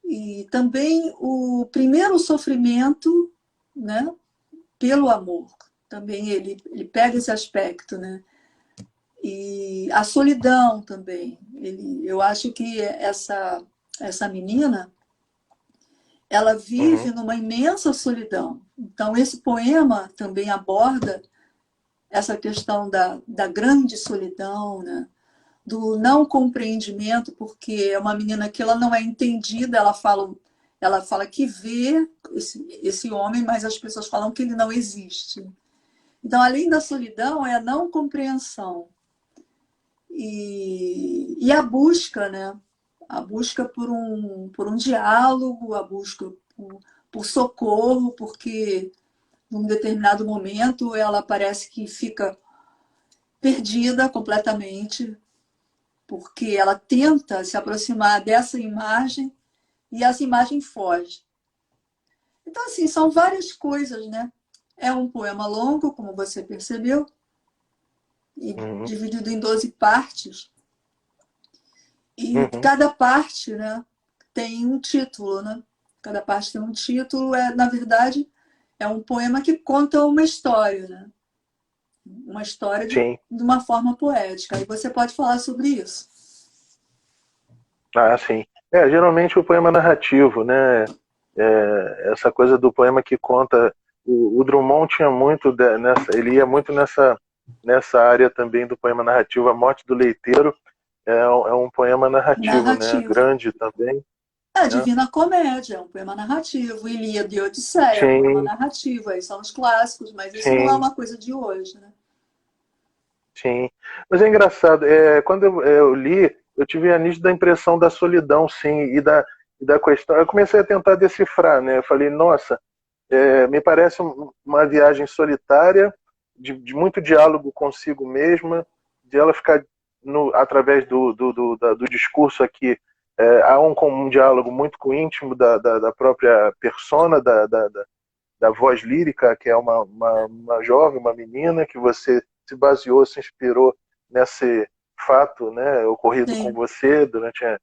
E também o primeiro sofrimento, né, pelo amor. Também ele pega esse aspecto, né? E a solidão também. Eu acho que essa menina, ela vive numa imensa solidão. Então, esse poema também aborda essa questão da grande solidão, né? Do não compreendimento, porque é uma menina que ela não é entendida, ela fala que vê esse homem, mas as pessoas falam que ele não existe. Então, além da solidão, é a não compreensão. E a busca, né? A busca por um diálogo, a busca por socorro, porque num determinado momento ela parece que fica perdida completamente, porque ela tenta se aproximar dessa imagem e essa imagem foge. Então, assim, são várias coisas, né? É um poema longo, como você percebeu, e dividido em 12 partes. E cada parte, né, tem um título, né? Cada parte tem um título. Na verdade, é um poema que conta uma história, né? Uma história sim. de uma forma poética. E você pode falar sobre isso. Ah, sim. Geralmente o poema narrativo, né? Essa coisa do poema que conta. O Drummond tinha muito ele ia muito nessa área também do poema narrativo. A Morte do Leiteiro é um poema narrativo, né? Narrativo. Grande também, A né? Divina Comédia é um poema narrativo. Ilíada e Odisseia é um poema Sim, narrativo. Aí são os clássicos, mas isso não é sim, uma coisa de hoje, né? sim. Mas é engraçado, quando eu li, eu tive a nítida impressão da solidão, sim, e da questão. Eu comecei a tentar decifrar, né? Eu falei, nossa, me parece uma viagem solitária, de muito diálogo consigo mesma, de ela ficar através do discurso aqui. Há um diálogo muito íntimo da própria persona, da voz lírica, que é uma jovem, uma menina, que você se baseou, se inspirou nesse fato, né, ocorrido com Sim. você durante a...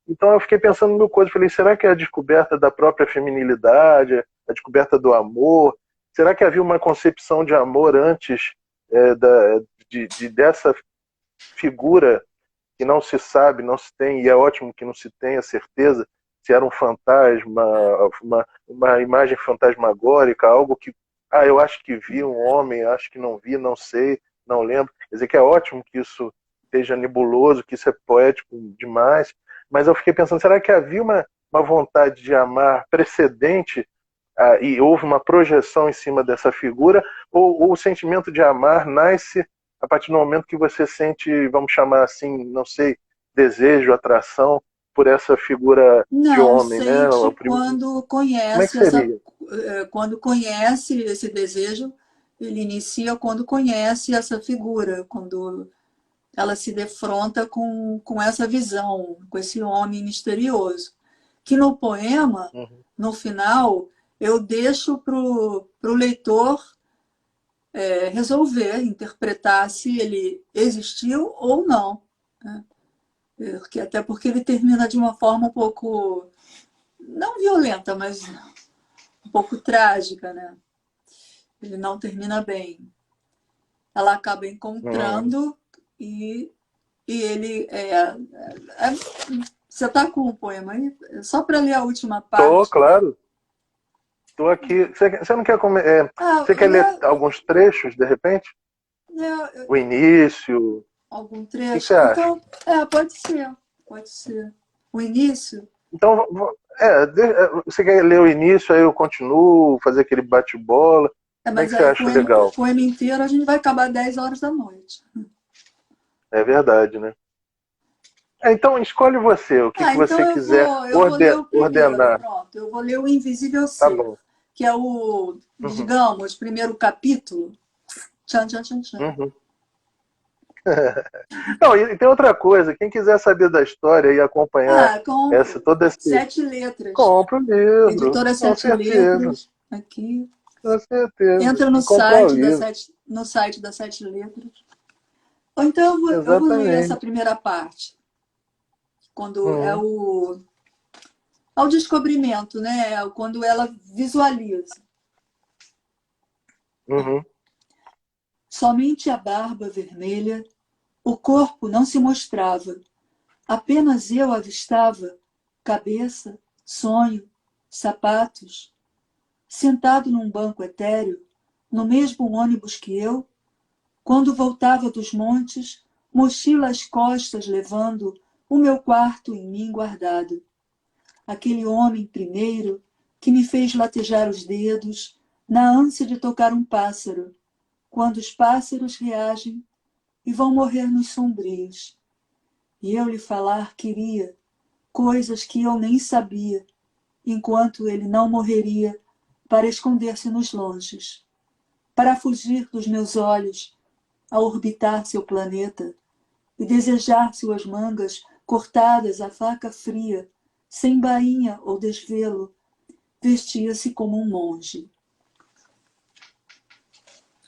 Então eu fiquei pensando em mil coisas. Falei, será que é a descoberta da própria feminilidade, a descoberta do amor? Será que havia uma concepção de amor antes dessa figura que não se sabe, não se tem, e é ótimo que não se tenha certeza se era um fantasma, uma imagem fantasmagórica, algo que, eu acho que vi um homem, acho que não vi, não sei, não lembro. Quer dizer que é ótimo que isso esteja nebuloso, que isso é poético demais, mas eu fiquei pensando, será que havia uma vontade de amar precedente, e houve uma projeção em cima dessa figura, ou o sentimento de amar nasce a partir do momento que você sente, vamos chamar assim, não sei, desejo, atração por essa figura de Não, homem, né? sente Como é que seria? quando conhece esse desejo, ele inicia quando conhece essa figura, quando ela se defronta com essa visão, com esse homem misterioso. Que no poema, Uhum. no final, eu deixo para o leitor resolver, interpretar se ele existiu ou não. Né? Até porque ele termina de uma forma um pouco, não violenta, mas um pouco trágica, né? Ele não termina bem. Ela acaba Uhum. encontrando e, e ele você está com o poema aí? Só para ler a última Tô, parte. claro. Tô aqui. Você não quer Ah, você quer ler alguns trechos, de repente? O início? O algum que trecho? você acha? Então, pode ser, pode ser. O início? Então, você quer ler o início, aí eu continuo, fazer aquele bate-bola? Como é Mas que você aí acha o legal? poema inteiro a gente vai acabar 10 horas da noite. É verdade, né? Então, escolhe você, o que Então você quiser eu vou ler o primeiro, ordenar. pronto. Eu vou ler o Invisível Tá Ser, bom. que é o, Uhum, digamos, primeiro capítulo. Tchan, tchan, tchan, tchan. uhum. Não, e tem outra coisa, quem quiser saber da história e acompanhar Compro. todo esse... 7 letras. Compra o livro, Editora com Sete certeza, Letras, aqui. com certeza. Entra Tem que comprar o livro. no site da Sete Letras. Ou então eu vou ler essa Exatamente. primeira parte, quando Uhum, é o descobrimento, né? Quando ela visualiza. uhum, Somente a barba vermelha, o corpo não se mostrava, apenas eu avistava cabeça, sonho, sapatos. Sentado num banco etéreo, no mesmo ônibus que eu, quando voltava dos montes, mochila às costas levando o meu quarto em mim guardado. Aquele homem primeiro que me fez latejar os dedos na ânsia de tocar um pássaro, quando os pássaros reagem e vão morrer nos sombrios. E eu lhe falar queria coisas que eu nem sabia, enquanto ele não morreria para esconder-se nos longes, para fugir dos meus olhos a orbitar seu planeta e desejar suas mangas cortadas à faca fria, sem bainha ou desvelo, vestia-se como um monge.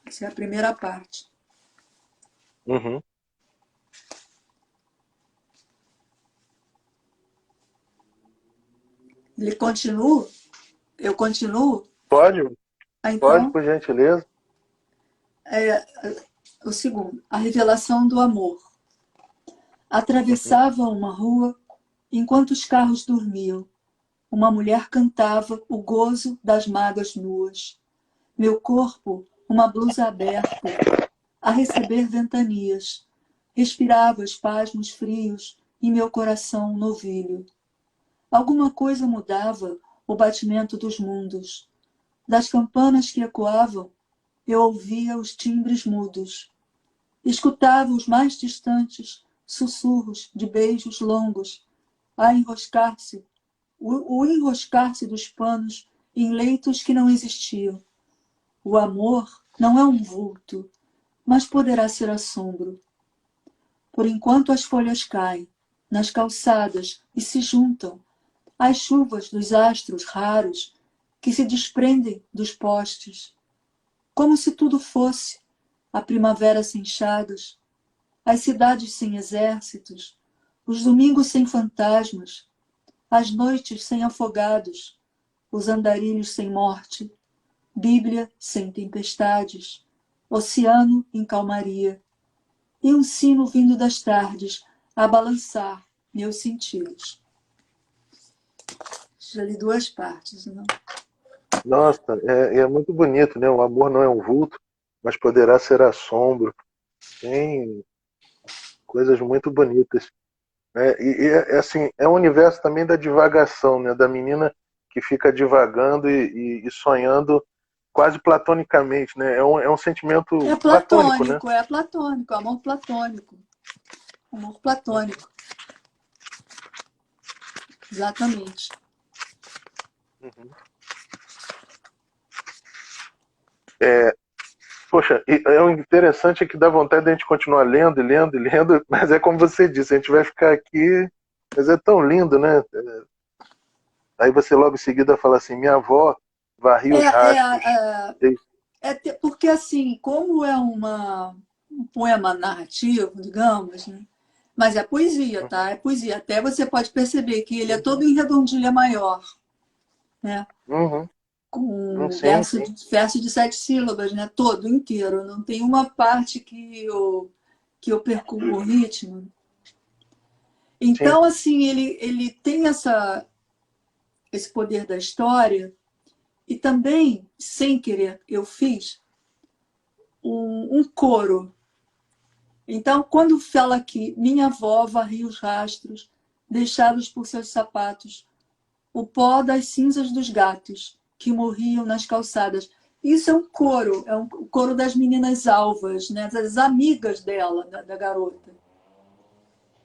Essa é a primeira parte. uhum. Ele continua? Eu continuo? Pode, pode, Então, por gentileza. é, o segundo, a revelação do amor. Uhum. Atravessava uma rua enquanto os carros dormiam. Uma mulher cantava o gozo das magas nuas. Meu corpo, uma blusa aberta, a receber ventanias. Respirava espasmos frios em meu coração novilho. Alguma coisa mudava o batimento dos mundos. Das campanas que ecoavam, eu ouvia os timbres mudos. Escutava os mais distantes sussurros de beijos longos a enroscar-se, o enroscar-se dos panos em leitos que não existiam. O amor não é um vulto, mas poderá ser assombro. Por enquanto as folhas caem nas calçadas e se juntam às chuvas dos astros raros que se desprendem dos postes, como se tudo fosse a primavera sem chagas, as cidades sem exércitos, os domingos sem fantasmas, as noites sem afogados, os andarilhos sem morte, Bíblia sem tempestades, oceano em calmaria, e um sino vindo das tardes a balançar meus sentidos. Já li duas partes, não? Nossa, é muito bonito, né? O amor não é um vulto, mas poderá ser assombro. Tem coisas muito bonitas, né? Assim, é um universo também da divagação, né? Da menina que fica divagando e sonhando quase platonicamente, né? É um sentimento platônico, né? É platônico, amor platônico. Amor platônico, exatamente. Uhum. É, poxa, é o interessante é que dá vontade de a gente continuar lendo e lendo e lendo, mas é como você disse, a gente vai ficar aqui, mas é tão lindo, né? Aí você logo em seguida fala assim, minha avó varria É, os rastros. porque assim, como é um poema narrativo, digamos, né? Mas é poesia, tá? É poesia. Até você pode perceber que ele é todo em redondilha maior, né? Uhum. Com Sim, sim, verso de 7 sílabas, né? Todo inteiro. Não tem uma parte que eu perco o ritmo. sim. Então, assim, ele tem esse poder da história e também, sem querer, eu fiz um coro. Então, quando fala aqui, minha avó varria os rastros deixados por seus sapatos, o pó das cinzas dos gatos que morriam nas calçadas. Isso é um coro das meninas alvas, né? Das amigas dela, da garota.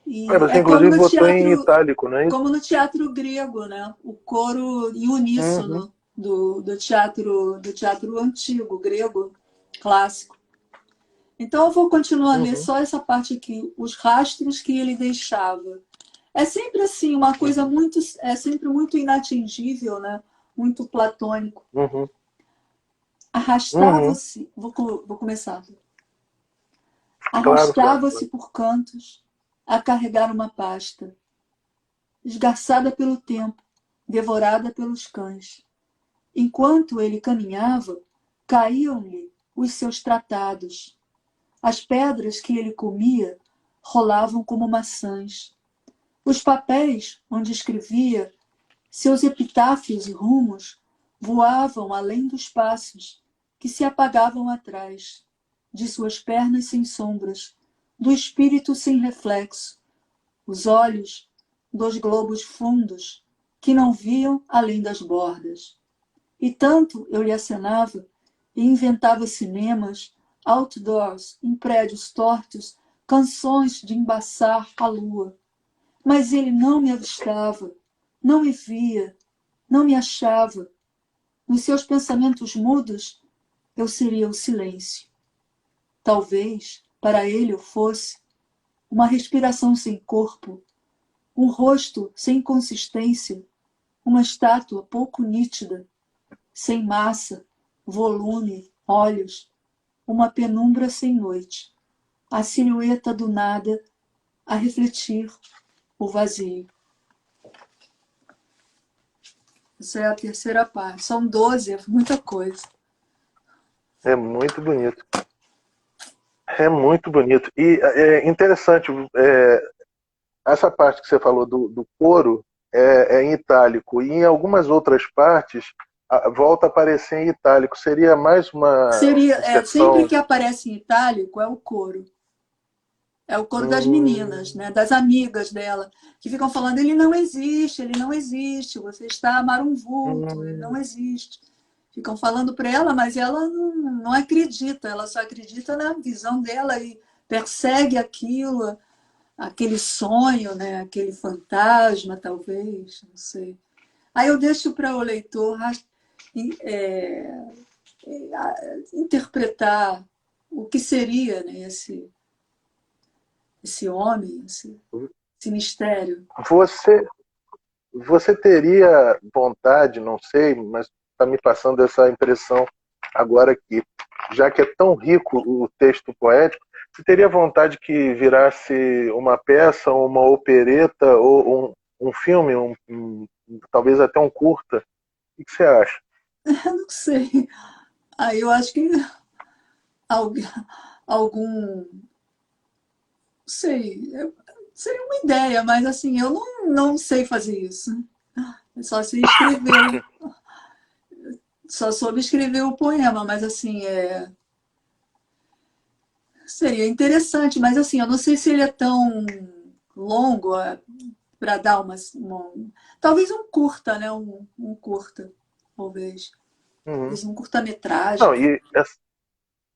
E Você é inclusive botou em itálico, não é isso? como no teatro grego, né? O coro em Uhum, uníssono do teatro antigo, grego, clássico. Então eu vou continuar a ler uhum, só essa parte aqui, os rastros que ele deixava. É sempre assim, uma coisa uhum, muito, é sempre muito inatingível, né? Muito platônico. uhum, uhum. Arrastava-se, vou começar. Claro, claro, claro. Arrastava-se por cantos a carregar uma pasta, esgarçada pelo tempo, devorada pelos cães. Enquanto ele caminhava, caíam-lhe os seus tratados. As pedras que ele comia rolavam como maçãs. Os papéis onde escrevia seus epitáfios e rumos voavam além dos passos que se apagavam atrás, de suas pernas sem sombras, do espírito sem reflexo, os olhos dos globos fundos que não viam além das bordas. E tanto eu lhe acenava e inventava cinemas, outdoors, em prédios tortos, canções de embaçar a lua. Mas ele não me avistava, não me via, não me achava. Nos seus pensamentos mudos, eu seria o silêncio. Talvez, para ele, eu fosse uma respiração sem corpo, um rosto sem consistência, uma estátua pouco nítida, sem massa, volume, olhos, uma penumbra sem noite, a silhueta do nada a refletir o vazio. Essa é a terceira parte. São 12, é muita coisa. É muito bonito. É muito bonito. E é interessante, essa parte que você falou do coro é em itálico. E em algumas outras partes volta a aparecer em itálico. Seria mais uma Seria, sempre inserção. que aparece em itálico é o coro. É o coro das meninas, Hum, né? Das amigas dela, que ficam falando: ele não existe, você está a amar um vulto, ele não hum, existe. Ficam falando para ela, mas ela não acredita, ela só acredita na visão dela e persegue aquilo, aquele sonho, né? Aquele fantasma, talvez, não sei. Aí eu deixo para o leitor é, interpretar o que seria, né, esse homem, esse mistério. você, você teria vontade, não sei, mas está me passando essa impressão agora aqui, já que é tão rico o texto poético, você teria vontade que virasse uma peça, uma opereta ou um filme, talvez até um curta? O que você acha? Eu não sei. Aí eu acho que algum, algum sei, seria uma ideia, mas assim, eu não sei fazer isso. Eu só sei escrever, só soube escrever o poema, mas assim, seria interessante, mas assim, eu não sei se ele é tão longo para dar talvez um curta, né? Um curta, talvez. Uhum. Talvez um curta-metragem. Não, e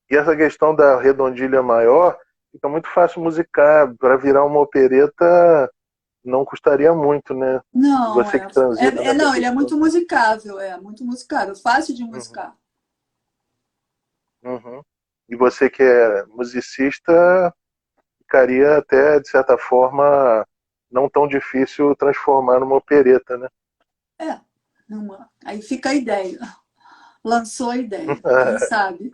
essa questão da redondilha maior fica muito fácil musicar. Para virar uma opereta não custaria muito, né? Não, Você que transita nessa não, ele é questão. muito musicável, fácil de Uhum, musicar. uhum. E você que é musicista, ficaria até, de certa forma, não tão difícil transformar numa opereta, né? É, aí fica a ideia. Lançou a ideia, quem sabe?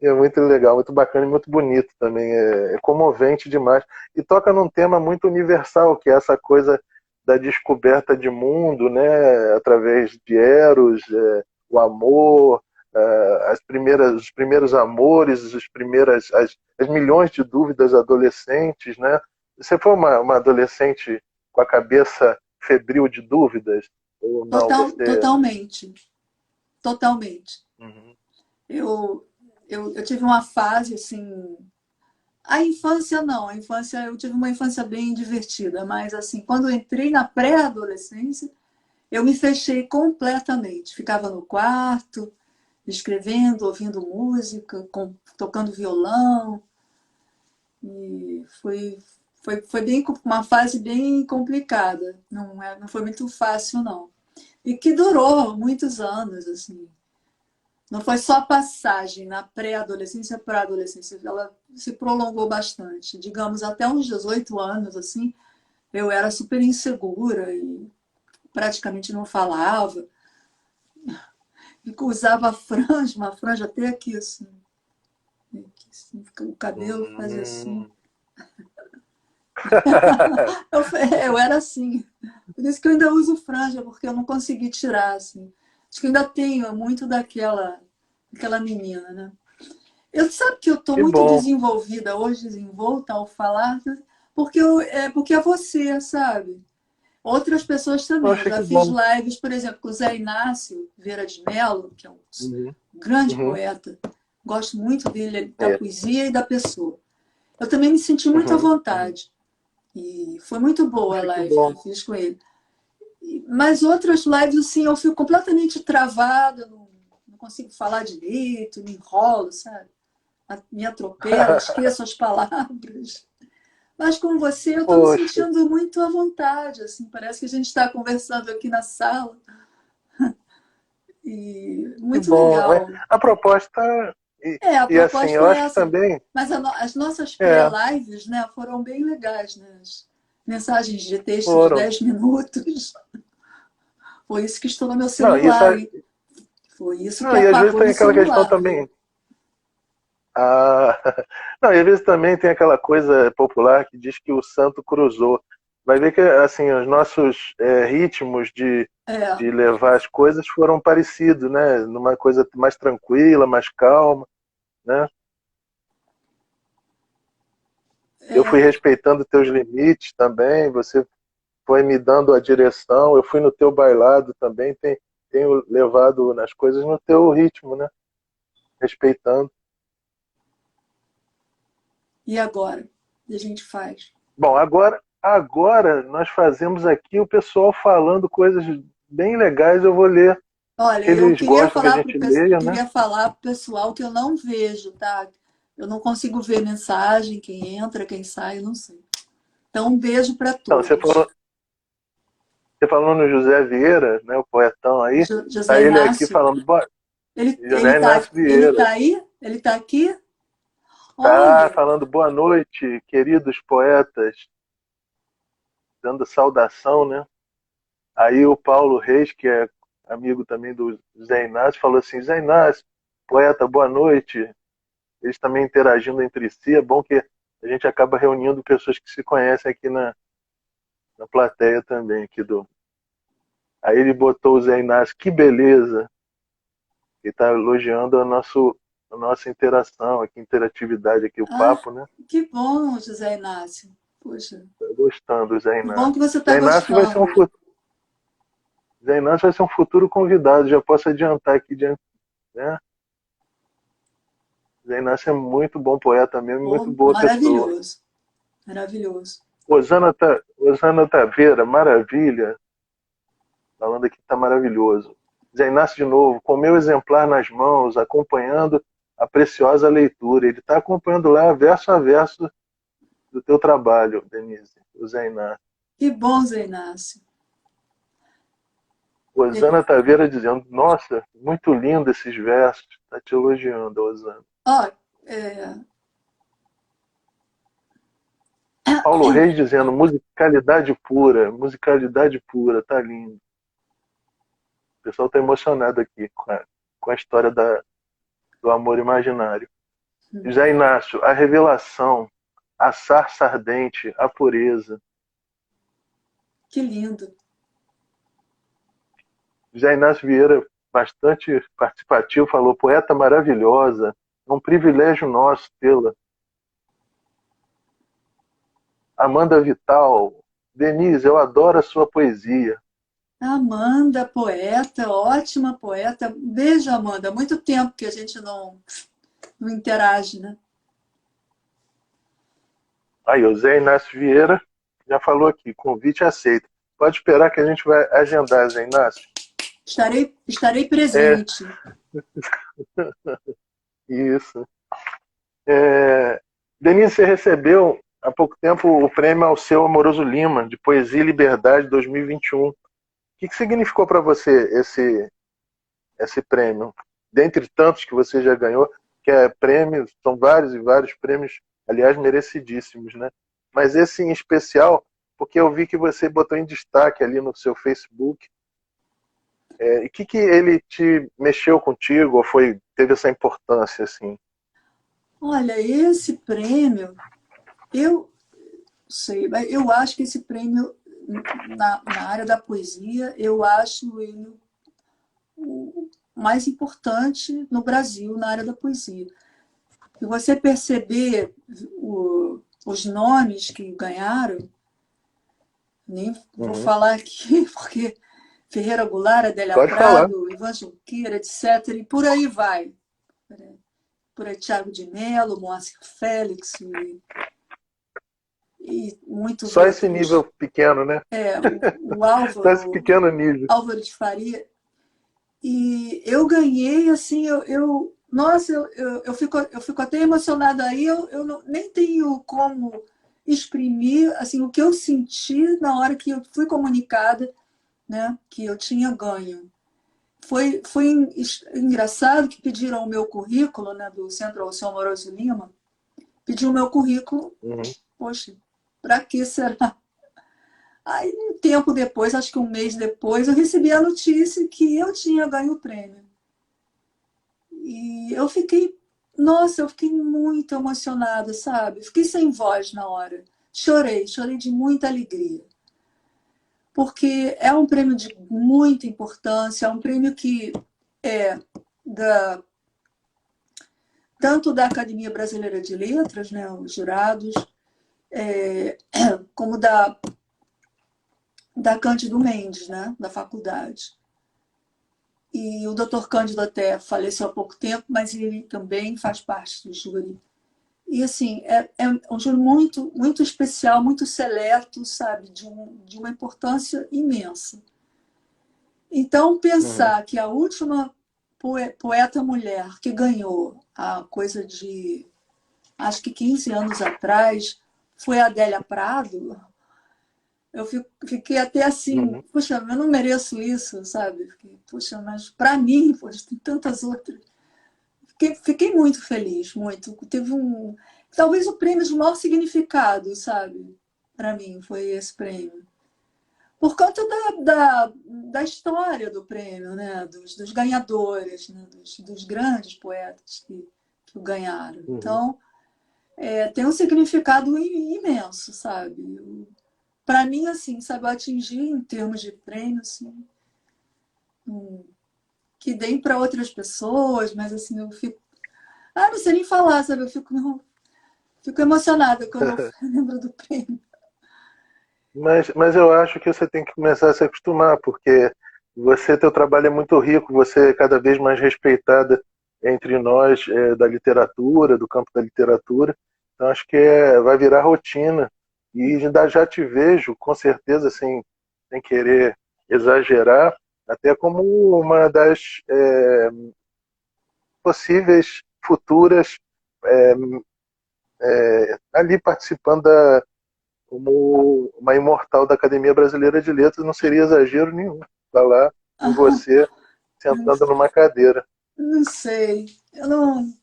É muito legal, muito bacana e muito bonito também. É comovente demais. E toca num tema muito universal, que é essa coisa da descoberta de mundo, né? Através de Eros, o amor, os primeiros amores, as milhões de dúvidas adolescentes, né? Você foi uma adolescente com a cabeça febril de dúvidas? Ou não? Você. Totalmente, totalmente. Uhum. Eu, eu tive uma fase assim. A infância não, a infância eu tive uma infância bem divertida, mas assim, quando eu entrei na pré-adolescência, eu me fechei completamente. Ficava no quarto, escrevendo, ouvindo música, tocando violão, e foi uma fase bem complicada. Não foi muito fácil, não. E que durou muitos anos, assim. Não foi só a passagem na pré-adolescência para a adolescência, ela se prolongou bastante. Digamos, até uns 18 anos, assim, eu era super insegura e praticamente não falava. E usava franja, uma franja até aqui, assim. Aqui, assim, o cabelo fazia assim. Hum. Eu era assim. Por isso que eu ainda uso franja, porque eu não consegui tirar, assim. Acho que eu ainda tenho muito daquela menina, né? Eu sabe que eu estou Que muito bom. desenvolvida hoje, desenvolta ao falar, porque é você, sabe? Outras pessoas também. Eu Poxa, já que fiz bom. lives, por exemplo, com o Zé Inácio Vieira de Mello, que é um Uhum. grande Uhum. poeta. Gosto muito dele, da É. poesia e da pessoa. Eu também me senti muito à Uhum. Uhum. vontade. E foi muito boa a Poxa, que live que bom. eu fiz com ele. Mas outras lives, assim, eu fico completamente travada, não consigo falar direito, me enrolo, sabe? Me atropelo, esqueço as palavras. Mas com você eu estou me Poxa, sentindo muito à vontade, assim, parece que a gente está conversando aqui na sala e que muito bom. legal. A proposta, e, A e assim, proposta eu é acho que essa. também, Mas as nossas é, pré-lives, né, foram bem legais, né? As mensagens de texto de foram. 10 minutos. Foi isso que estou no meu Não, isso, celular, hein? Foi isso que não, e às vezes apagou tem no aquela questão celular, viu? também. Ah, não, e às vezes também tem aquela coisa popular que diz que o santo cruzou. vai ver que assim, os nossos ritmos É, de levar as coisas foram parecidos, né? Numa coisa mais tranquila, mais calma, né? Eu fui é, respeitando teus limites também, você foi me dando a direção, eu fui no teu bailado também, tenho levado nas coisas no teu ritmo, né? Respeitando. e agora? O que a gente faz? Bom, agora nós fazemos aqui o pessoal falando coisas bem legais, eu vou ler Olha, que eu eles gostam que a gente leia, né? queria falar pro pessoal que eu não vejo, tá? Eu não consigo ver mensagem, quem entra, quem sai, eu não sei. Então, um beijo para Então, todos. você falou no José Vieira, né, o poetão aí, José tá ele aqui Inácio, falando, ele José Inácio ele Vieira, tá aí? Ele tá aqui? tá Olha, falando boa noite, queridos poetas, dando saudação, né? Aí o Paulo Reis, que é amigo também do Zé Inácio, falou assim: Zé Inácio, poeta, boa noite. Eles também interagindo entre si. É bom que a gente acaba reunindo pessoas que se conhecem aqui na plateia também. Aí ele botou o Zé Inácio, que beleza. Ele está elogiando a nossa interação, aqui, interatividade aqui, o ah, papo, né? que bom, José Inácio. Puxa, Tá gostando, o Zé que bom Inácio. que você está Zé Inácio vai ser gostando. Zé Inácio vai ser um futuro convidado, já posso adiantar aqui, né? Zé Inácio é muito bom poeta mesmo, muito Oh, boa pessoa. maravilhoso, maravilhoso. Osana Taveira, maravilha. Falando aqui que tá maravilhoso. Zé Inácio de novo, com meu exemplar nas mãos, acompanhando a preciosa leitura. Ele está acompanhando lá, verso a verso, do teu trabalho, Denise, o Zé Inácio. Que bom, Zé Inácio. Osana Taveira dizendo, nossa, muito lindo esses versos. Está te elogiando, Osana. Ó, é, Paulo Reis dizendo, musicalidade pura, tá lindo. O pessoal está emocionado aqui com a história do amor imaginário. José Inácio, a revelação, a sarça ardente, a pureza. que lindo. José Inácio Vieira, bastante participativo, falou, poeta maravilhosa, é um privilégio nosso tê-la. Amanda Vital, Denise, eu adoro a sua poesia. Amanda, poeta, ótima poeta. Beijo, Amanda. Há muito tempo que a gente não interage, né? Aí, o Zé Inácio Vieira já falou aqui, convite aceito. Pode esperar que a gente vai agendar, Zé Inácio. Estarei É, presente. isso. Denise, você recebeu há pouco tempo o prêmio Alceu Amoroso Lima, de Poesia e Liberdade 2021. O que significou para você esse prêmio? Dentre tantos que você já ganhou, que é prêmio, são vários e vários prêmios, aliás, merecidíssimos, né? Mas esse em especial, porque eu vi que você botou em destaque ali no seu Facebook. E o que ele te mexeu contigo, ou teve essa importância, assim? Olha, esse prêmio, eu sei, mas eu acho que esse prêmio na área da poesia, eu acho ele o mais importante no Brasil na área da poesia. E você perceber os nomes que ganharam, nem vou Uhum. falar aqui, porque Ferreira Goulart, Adélia Pode falar. Prado, Ivan Junqueira, etc., e por aí vai. Por aí, Tiago de Mello, Moacir Félix e muitos Só esse outros. nível pequeno, né? O Só esse Álvaro, pequeno nível. Álvaro de Faria. E eu ganhei, assim, nossa, eu fico até emocionada aí, nem tenho como exprimir assim, o que eu senti na hora que eu fui comunicada, né, que eu tinha ganho. Foi engraçado que pediram o meu currículo, né, do Centro Alceu Amoroso Lima, pediu o meu currículo, Uhum. poxa, para que será? Aí, um tempo depois, acho que um mês depois, eu recebi a notícia que eu tinha ganho o prêmio. E eu fiquei, nossa, eu fiquei muito emocionada, sabe? Fiquei sem voz na hora. Chorei de muita alegria. porque é um prêmio de muita importância, é um prêmio que é da, tanto da Academia Brasileira de Letras, né, os jurados, como da Cândido Mendes, né, da faculdade. E o Dr. Cândido até faleceu há pouco tempo, mas ele também faz parte do júri. E, assim, é um júri muito, muito especial, muito seleto, sabe, de uma importância imensa. Então, Uhum. pensar que a última poeta mulher que ganhou a coisa de, acho que 15 anos atrás, foi a Adélia Prado, eu fiquei até assim, Uhum. puxa, eu não mereço isso, sabe? Fiquei, puxa, mas para mim, poxa, tem tantas outras. Fiquei muito feliz, muito. Teve talvez o prêmio de maior significado, sabe? Para mim, foi esse prêmio. Por conta da história do prêmio, né? Dos ganhadores, né? Dos grandes poetas que o ganharam. Uhum. Então, tem um significado imenso, sabe? Para mim, assim, sabe, eu atingi em termos de prêmio, assim, que deem para outras pessoas, mas assim, eu fico. Ah, não sei nem falar, sabe? Eu fico emocionada quando eu lembro do prêmio. Mas eu acho que você tem que começar a se acostumar, porque teu trabalho é muito rico, você é cada vez mais respeitada entre nós da literatura, do campo da literatura. Então acho que vai virar rotina. E ainda já te vejo, com certeza, sem querer exagerar, até como uma das possíveis futuras é, ali participando como uma imortal da Academia Brasileira de Letras, não seria exagero nenhum falar em você sentando numa cadeira. Não sei, eu não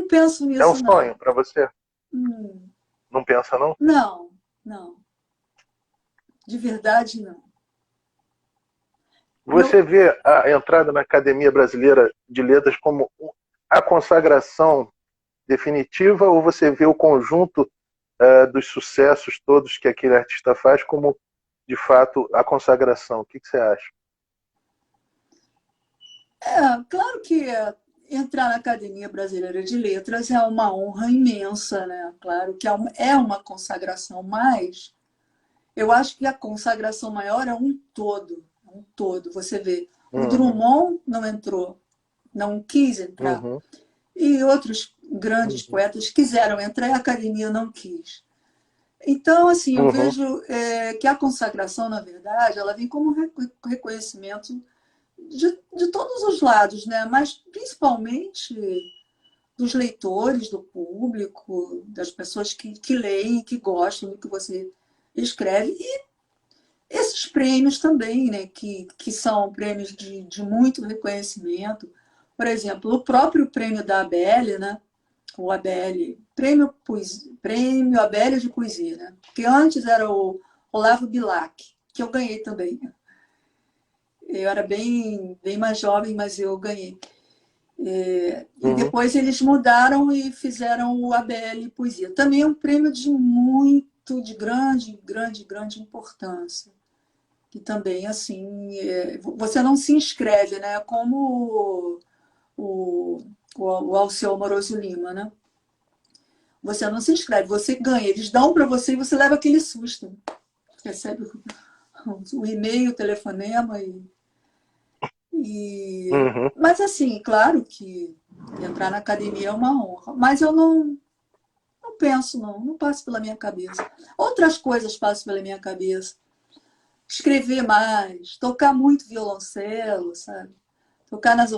penso É um nisso, sonho não. para você? Hum, Não pensa, não? não, não. De verdade, não. Eu, Você vê a entrada na Academia Brasileira de Letras como a consagração definitiva ou você vê o conjunto dos sucessos todos que aquele artista faz como, de fato, a consagração? O que você acha? claro que entrar na Academia Brasileira de Letras é uma honra imensa, né? Claro que é uma consagração, mas eu acho que a consagração maior é um todo. Um todo. Você vê, o Uhum, Drummond não entrou, não quis entrar. uhum, E outros grandes uhum, poetas quiseram entrar e a academia não quis. Então, assim, eu uhum, vejo que a consagração, na verdade, ela vem como reconhecimento de todos os lados, né? Mas principalmente dos leitores, do público, das pessoas que leem, que gostam do que você escreve. E esses prêmios também, né? Que são prêmios de muito reconhecimento. Por exemplo, o próprio prêmio da ABL, né? O ABL, prêmio ABL de Poesia, né? Porque antes era o Olavo Bilac, que eu ganhei também. Eu era bem mais jovem, mas eu ganhei. E uhum, depois eles mudaram e fizeram o ABL Poesia. Também é um prêmio de grande, grande, grande importância. Que também, assim, você não se inscreve, né? Como o Alceu Moroso Lima, né? Você não se inscreve, você ganha. Eles dão para você e você leva aquele susto. Recebe o e-mail, o telefonema uhum. Mas assim, claro que entrar na academia é uma honra. Mas eu não penso, não passa pela minha cabeça. Outras coisas passam pela minha cabeça. Escrever mais, tocar muito violoncelo, sabe? Tocar nas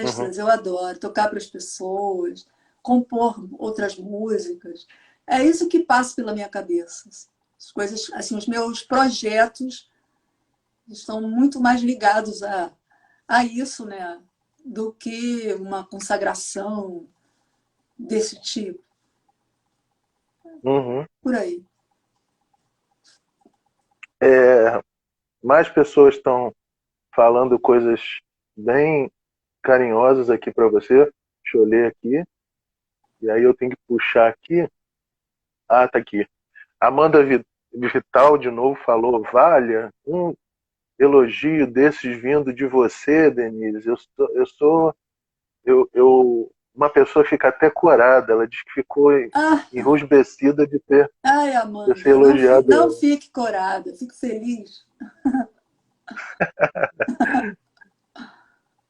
Uhum. orquestras, eu adoro. Tocar para as pessoas, compor outras músicas. É isso que passa pela minha cabeça. As coisas, assim, os meus projetos estão muito mais ligados a isso, né? Do que uma consagração desse tipo. Uhum. Por aí. É, mais pessoas estão falando coisas bem carinhosas aqui para você. Deixa eu ler aqui. E aí eu tenho que puxar aqui. Ah, tá aqui. Amanda Vital de novo falou, Valha, um elogio desses vindo de você, Denise. Uma pessoa fica até corada. Ela diz que ficou Ah, enrusbecida ai, de ser Amanda, elogiado. não fique corada, fico feliz.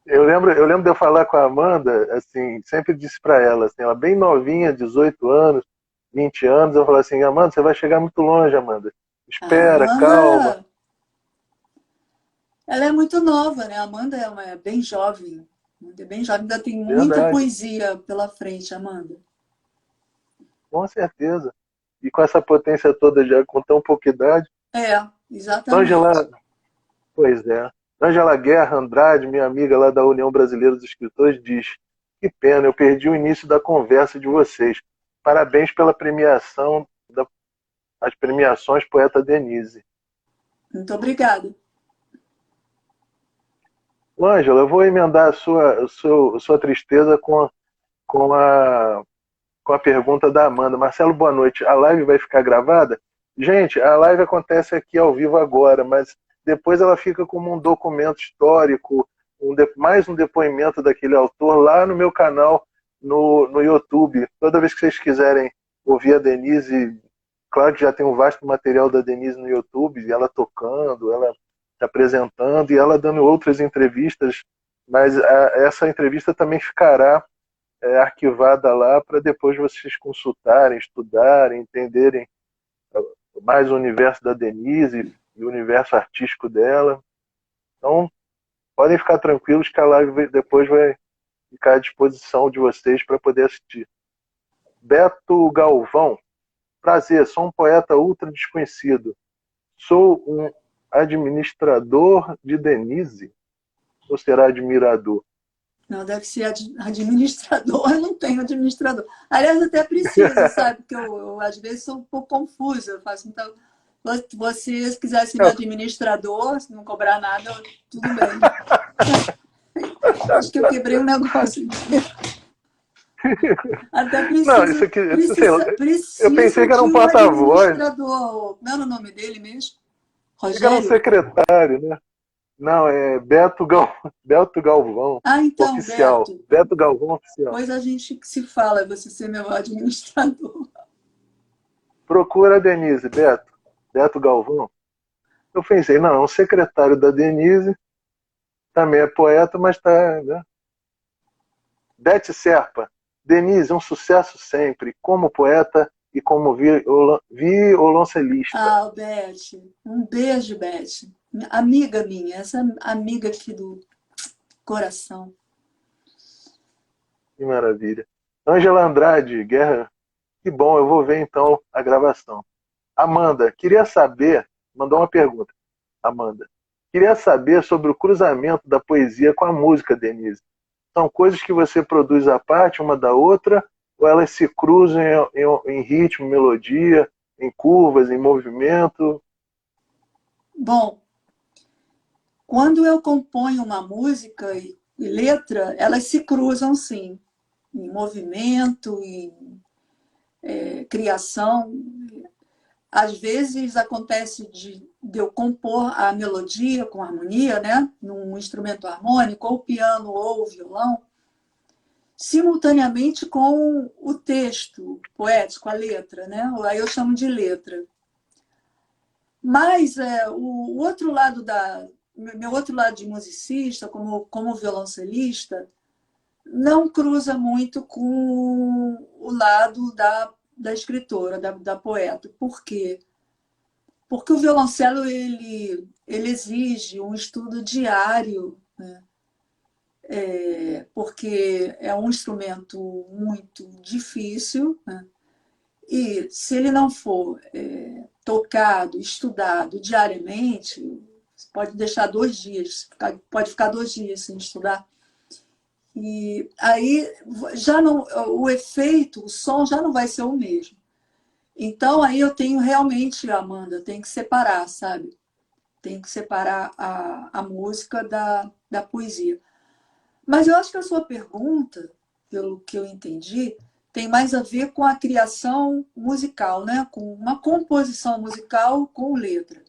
Eu lembro de eu falar com a Amanda, assim, sempre disse para ela, assim, ela bem novinha, 18 anos, 20 anos, eu falei assim, Amanda, você vai chegar muito longe, Amanda. A Espera, calma. Amanda, ela é muito nova, né? A Amanda é bem jovem, bem jovem, ainda tem muita Verdade, poesia pela frente, Amanda. com certeza. E com essa potência toda já, com tão pouca idade. É, exatamente. Ângela, pois é. Ângela Guerra Andrade, minha amiga lá da União Brasileira dos Escritores, diz: que pena, eu perdi o início da conversa de vocês. Parabéns pela premiação, as premiações Poeta Denise. Muito obrigada. Ângela, eu vou emendar a sua tristeza com a, com a pergunta da Amanda. Marcelo, boa noite. A live vai ficar gravada? Gente, a live acontece aqui ao vivo agora, mas depois ela fica como um documento histórico, mais um depoimento daquele autor lá no meu canal no YouTube. Toda vez que vocês quiserem ouvir a Denise, claro que já tem um vasto material da Denise no YouTube, ela tocando, ela se apresentando e ela dando outras entrevistas, mas essa entrevista também ficará arquivada lá para depois vocês consultarem, estudarem, entenderem mais o universo da Denise e o universo artístico dela. Então, podem ficar tranquilos que a live depois vai ficar à disposição de vocês para poder assistir. Beto Galvão, prazer, sou um poeta ultra desconhecido. Sou um administrador de Denise, ou será admirador? Não, deve ser administrador, eu não tenho administrador. Aliás, até preciso, sabe? Porque às vezes sou um pouco confusa. Eu faço, então, você, se quiser ser meu administrador, se não cobrar nada, tudo bem. Acho que eu quebrei um negócio. Até Não, isso aqui, sei lá, eu pensei preciso que era de um um porta-voz, administrador. Como era o nome dele mesmo? achei que era um Rogério? secretário, né? Não, é Beto Galvão, Ah, então, oficial. Beto. Beto Galvão, oficial. Pois a gente se fala, você ser meu administrador. Procura a Denise, Beto Galvão. Eu pensei, não, é um secretário da Denise, também é poeta, mas tá, né? Bete Serpa. Denise, um sucesso sempre, como poeta e como violoncelista. Ah, Beth, um beijo, Beth. Amiga minha, essa amiga aqui do coração. Que maravilha. Ângela Andrade, Guerra, que bom, eu vou ver então a gravação. Amanda, queria saber, mandou uma pergunta. Amanda, queria saber sobre o cruzamento da poesia com a música, Denise. São coisas que você produz à parte uma da outra, ou elas se cruzam em ritmo, melodia, em curvas, em movimento? Bom, quando eu componho uma música e letra, elas se cruzam sim, em movimento, em criação. Às vezes acontece de eu compor a melodia com harmonia, né, num instrumento harmônico, ou piano ou violão, simultaneamente com o texto poético, a letra, né? Aí eu chamo de letra. Mas o outro lado meu outro lado de musicista, como violoncelista, não cruza muito com o lado da escritora, da poeta. Por quê? Porque o violoncelo ele exige um estudo diário, né? Porque é um instrumento muito difícil, né? E se ele não for tocado, estudado diariamente, pode deixar 2 dias, pode ficar 2 dias sem estudar. E aí já não, o efeito, o som já não vai ser o mesmo. Então aí eu tenho realmente, Amanda, tem que separar, sabe? Tem que separar a música da poesia. Mas eu acho que a sua pergunta, pelo que eu entendi, tem mais a ver com a criação musical, né? Com uma composição musical com letra.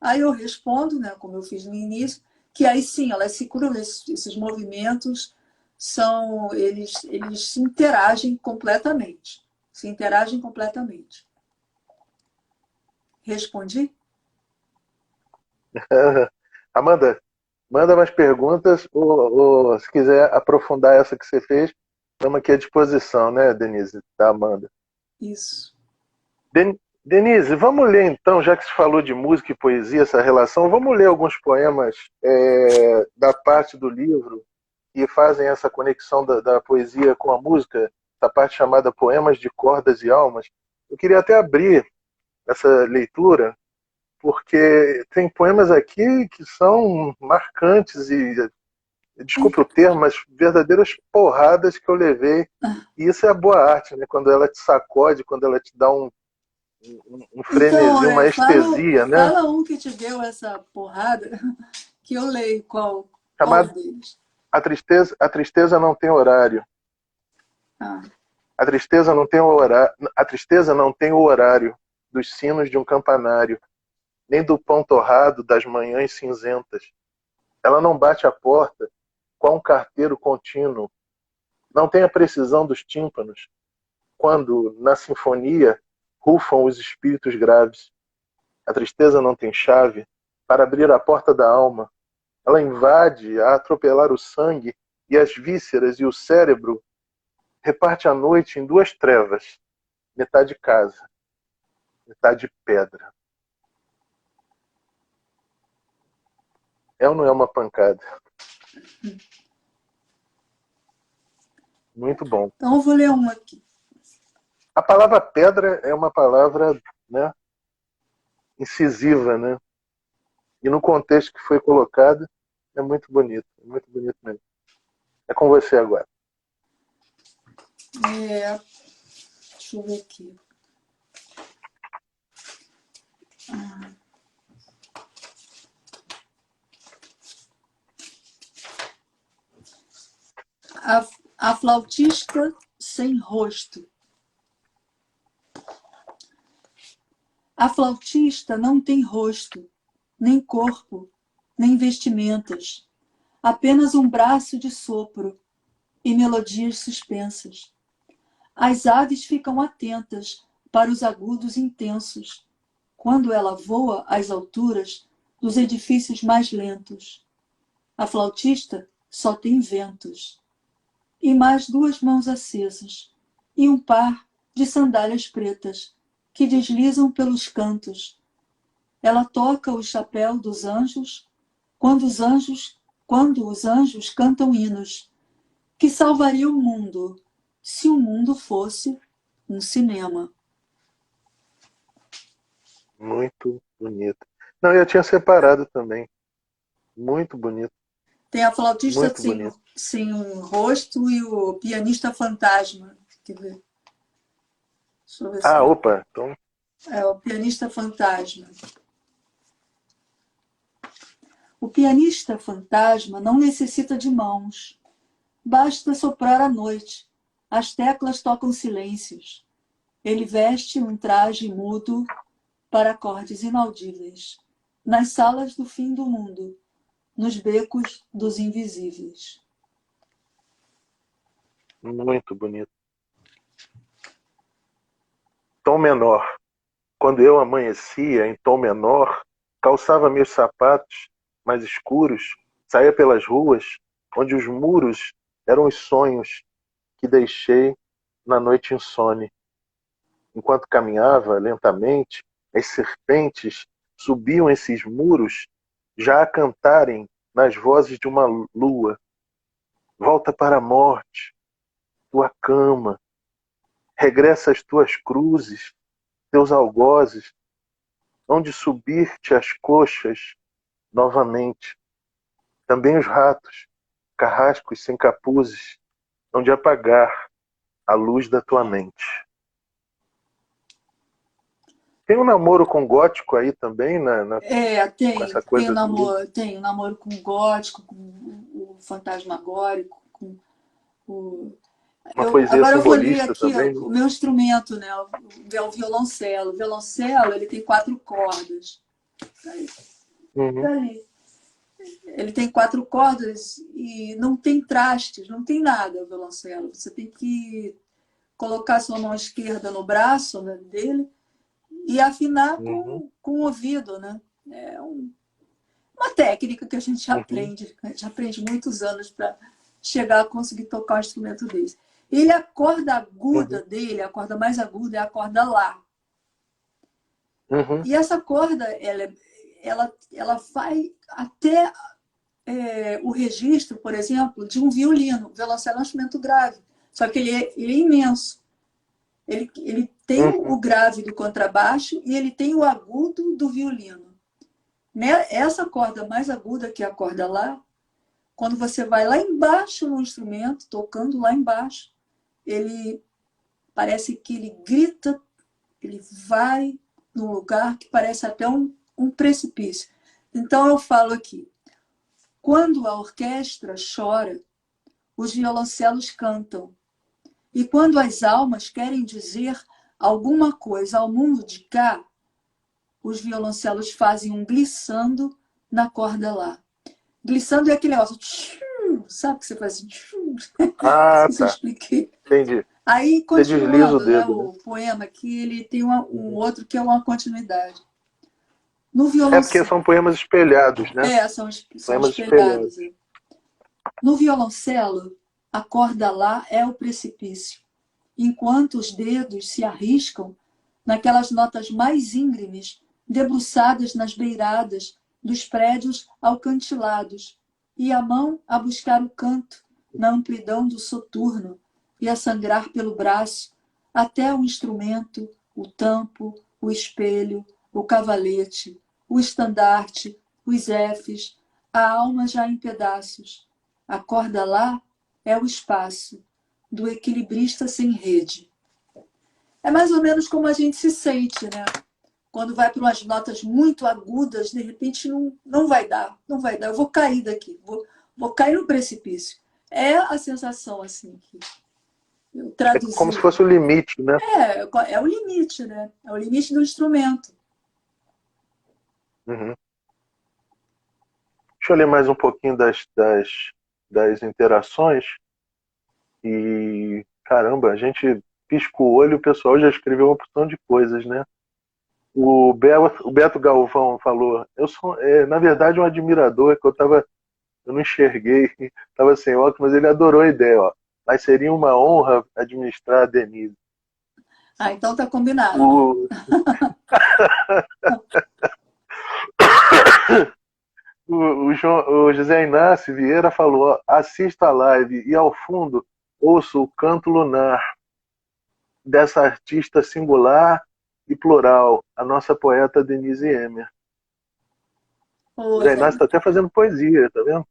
Aí eu respondo, né, como eu fiz no início, que aí sim, elas se cruzam, esses movimentos eles se interagem completamente. Se interagem completamente. Respondi? Amanda, manda mais perguntas ou se quiser aprofundar essa que você fez, estamos aqui à disposição, né, Denise, da Amanda. Isso. Denise, vamos ler então, já que se falou de música e poesia, essa relação, vamos ler alguns poemas da parte do livro que fazem essa conexão da poesia com a música, essa parte chamada Poemas de Cordas e Almas. Eu queria até abrir essa leitura, porque tem poemas aqui que são marcantes e, desculpe o termo, mas verdadeiras porradas que eu levei. E isso é a boa arte, né? Quando ela te sacode, quando ela te dá um Então, frenesi, uma estesia, né? fala um que te deu essa porrada, que eu leio qual Chamado deles. a tristeza não tem horário. Ah, A tristeza não tem o horário, a tristeza não tem o horário dos sinos de um campanário, nem do pão torrado das manhãs cinzentas. Ela não bate a porta com um carteiro contínuo, não tem a precisão dos tímpanos, quando, na sinfonia, rufam os espíritos graves. A tristeza não tem chave para abrir a porta da alma. Ela invade a atropelar o sangue e as vísceras, e o cérebro reparte a noite em duas trevas, metade casa, metade pedra. É ou não é uma pancada? Muito bom. então eu vou ler um aqui. A palavra pedra é uma palavra, né, incisiva, né? E no contexto que foi colocado, é muito bonito mesmo. É com você agora. Deixa eu ver aqui. A flautista sem rosto. A flautista não tem rosto, nem corpo, nem vestimentas, apenas um braço de sopro e melodias suspensas. As aves ficam atentas para os agudos intensos, quando ela voa às alturas dos edifícios mais lentos. A flautista só tem ventos. E mais duas mãos acesas, e um par de sandálias pretas, que deslizam pelos cantos. Ela toca o chapéu dos anjos, quando os anjos cantam hinos, que salvaria o mundo, se o mundo fosse um cinema. Muito bonito. Não, eu tinha separado também. Muito bonito. Tem a flautista Muito bonito. sem um rosto e o pianista fantasma. Quer ver? Deixa eu ver se eu... Opa. Então, É o pianista fantasma. O pianista fantasma não necessita de mãos. Basta soprar à noite. As teclas tocam silêncios. Ele veste um traje mudo para acordes inaudíveis. Nas salas do fim do mundo, nos becos dos invisíveis. muito bonito. Tom menor. Quando eu amanhecia em tom menor, calçava meus sapatos mais escuros, saía pelas ruas, onde os muros eram os sonhos que deixei na noite insone. Enquanto caminhava lentamente, as serpentes subiam esses muros, já a cantarem nas vozes de uma lua. Volta para a morte, tua cama, regressa às tuas cruzes, teus algozes, onde subir-te as coxas novamente. Também os ratos, carrascos sem capuzes, hão de apagar a luz da tua mente. Tem um namoro com gótico aí também, com essa coisa do livro? Tem um namoro com o gótico, com o fantasmagórico, com o... Uma poesia Agora eu vou ler simbolista aqui ó, também, né? o meu instrumento, né? O violoncelo. O violoncelo, ele tem 4 cordas. Uhum, Tá ali. Ele tem 4 cordas e não tem trastes, não tem nada o violoncelo. Você tem que colocar sua mão esquerda no braço, né, dele e afinar uhum, com o ouvido, né? É uma técnica que a gente uhum, aprende. A gente aprende muitos anos para chegar a conseguir tocar um instrumento desse. Ele, a corda aguda uhum, dele, a corda mais aguda é a corda Lá. uhum, E essa corda, ela vai até o registro, por exemplo, de um violino. O violoncelo é um instrumento grave, só que ele é imenso. Ele tem o uhum, grave do contrabaixo e ele tem o agudo do violino. Essa corda mais aguda, que é a corda Lá, quando você vai lá embaixo no instrumento, tocando lá embaixo, ele parece que ele grita, ele vai num lugar que parece até um precipício. Então eu falo aqui, quando a orquestra chora, os violoncelos cantam. E quando as almas querem dizer alguma coisa ao mundo de cá, os violoncelos fazem um glissando na corda Lá. Glissando é aquele negócio, sabe que você faz assim, não ah, sei se eu tá. expliquei. Entendi. Aí, Você desliza o continuando, né, dedo, né? o poema aqui, ele tem um Uhum. outro que é uma continuidade. No É porque violoncelo, são poemas espelhados, né? são Poemas espelhados. espelhados. É. No violoncelo, a corda Lá é o precipício, enquanto os dedos se arriscam naquelas notas mais íngremes, debruçadas nas beiradas dos prédios alcantilados, e a mão a buscar o canto na amplidão do soturno e a sangrar pelo braço até o instrumento, o tampo, o espelho, o cavalete, o estandarte, os Fs, a alma já em pedaços. A corda Lá é o espaço do equilibrista sem rede. É mais ou menos como a gente se sente, né? Quando vai para umas notas muito agudas, de repente não vai dar, não vai dar. Eu vou cair daqui, vou cair no precipício. É a sensação assim que eu É como se traduzi. fosse o limite, né? É o limite, né? É o limite do instrumento. Uhum. Deixa eu ler mais um pouquinho das interações. E, caramba, a gente pisca o olho, o pessoal já escreveu uma porção de coisas, né? O Beto Galvão falou, eu sou, na verdade, um admirador que eu não enxerguei, estava sem óculos, mas ele adorou a ideia, ó. Mas seria uma honra administrar a Denise. Ah, então tá combinado. O, o José Inácio Vieira falou, ó, assista a live e ao fundo ouço o canto lunar dessa artista singular e plural, a nossa poeta Denise Emer. O Ô, Zé Zé, Inácio está até fazendo poesia, tá vendo?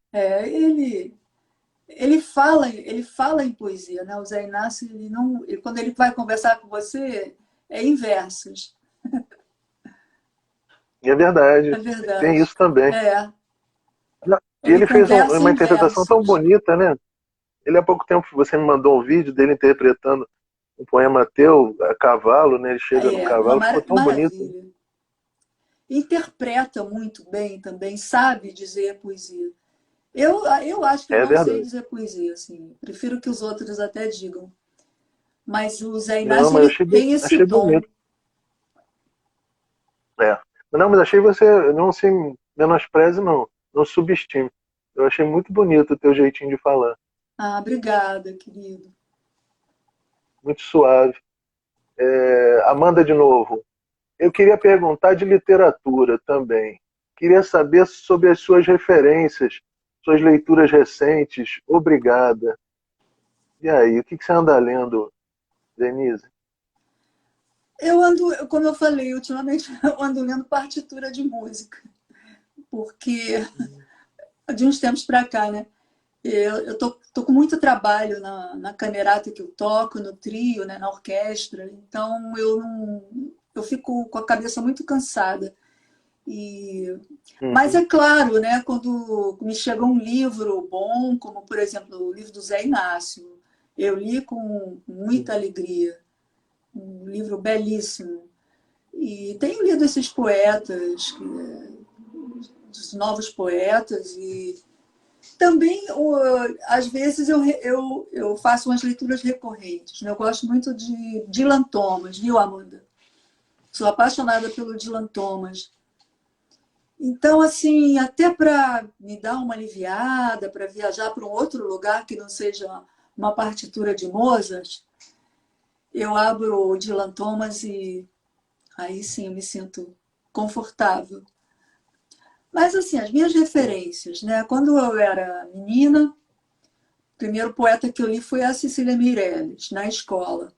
ele fala em poesia, né? O Zé Inácio, ele não, quando ele vai conversar com você, é em versos. E é É verdade, tem verdade. isso também. É, E ele ele fez conversa uma em interpretação tão versos. bonita, né? Ele há pouco tempo você me mandou um vídeo dele interpretando um poema teu, a cavalo, né? Ele chega no Uma cavalo, ficou tão bonito. maravilha. Interpreta muito bem também, sabe dizer poesia. Eu acho que eu É não sei verdade. dizer poesia, assim. Prefiro que os outros até digam. Mas o Zé Não, Inácio, mas eu ele tem esse achei tom. bonito. É. Não, mas achei você, não se menospreze, não. Não subestime. Eu achei muito bonito o teu jeitinho de falar. Ah, obrigada, querido. Muito suave. Amanda, de novo. Eu queria perguntar de literatura também. Queria saber sobre as suas referências, suas leituras recentes. Obrigada. E aí, o que você anda lendo, Denise? Eu ando, como eu falei, ultimamente eu ando lendo partitura de música, porque de uns tempos para cá, né? Eu tô com muito trabalho na camerata que eu toco, no trio, né, na orquestra, então eu fico com a cabeça muito cansada. E, mas Uhum, é claro, né, quando me chega um livro bom, como por exemplo o livro do Zé Inácio, Eu li com muita alegria, um livro belíssimo. E tenho lido esses poetas, os novos poetas, e também, às vezes, eu faço umas leituras recorrentes. Né? Eu gosto muito de Dylan Thomas, viu, Amanda? Sou apaixonada pelo Dylan Thomas. Então, assim, até para me dar uma aliviada, para viajar para um outro lugar que não seja uma partitura de Mozart, eu abro o Dylan Thomas e aí sim eu me sinto confortável. Mas, assim, as minhas referências, né? Quando eu era menina, o primeiro poeta que eu li foi a Cecília Meirelles, na escola.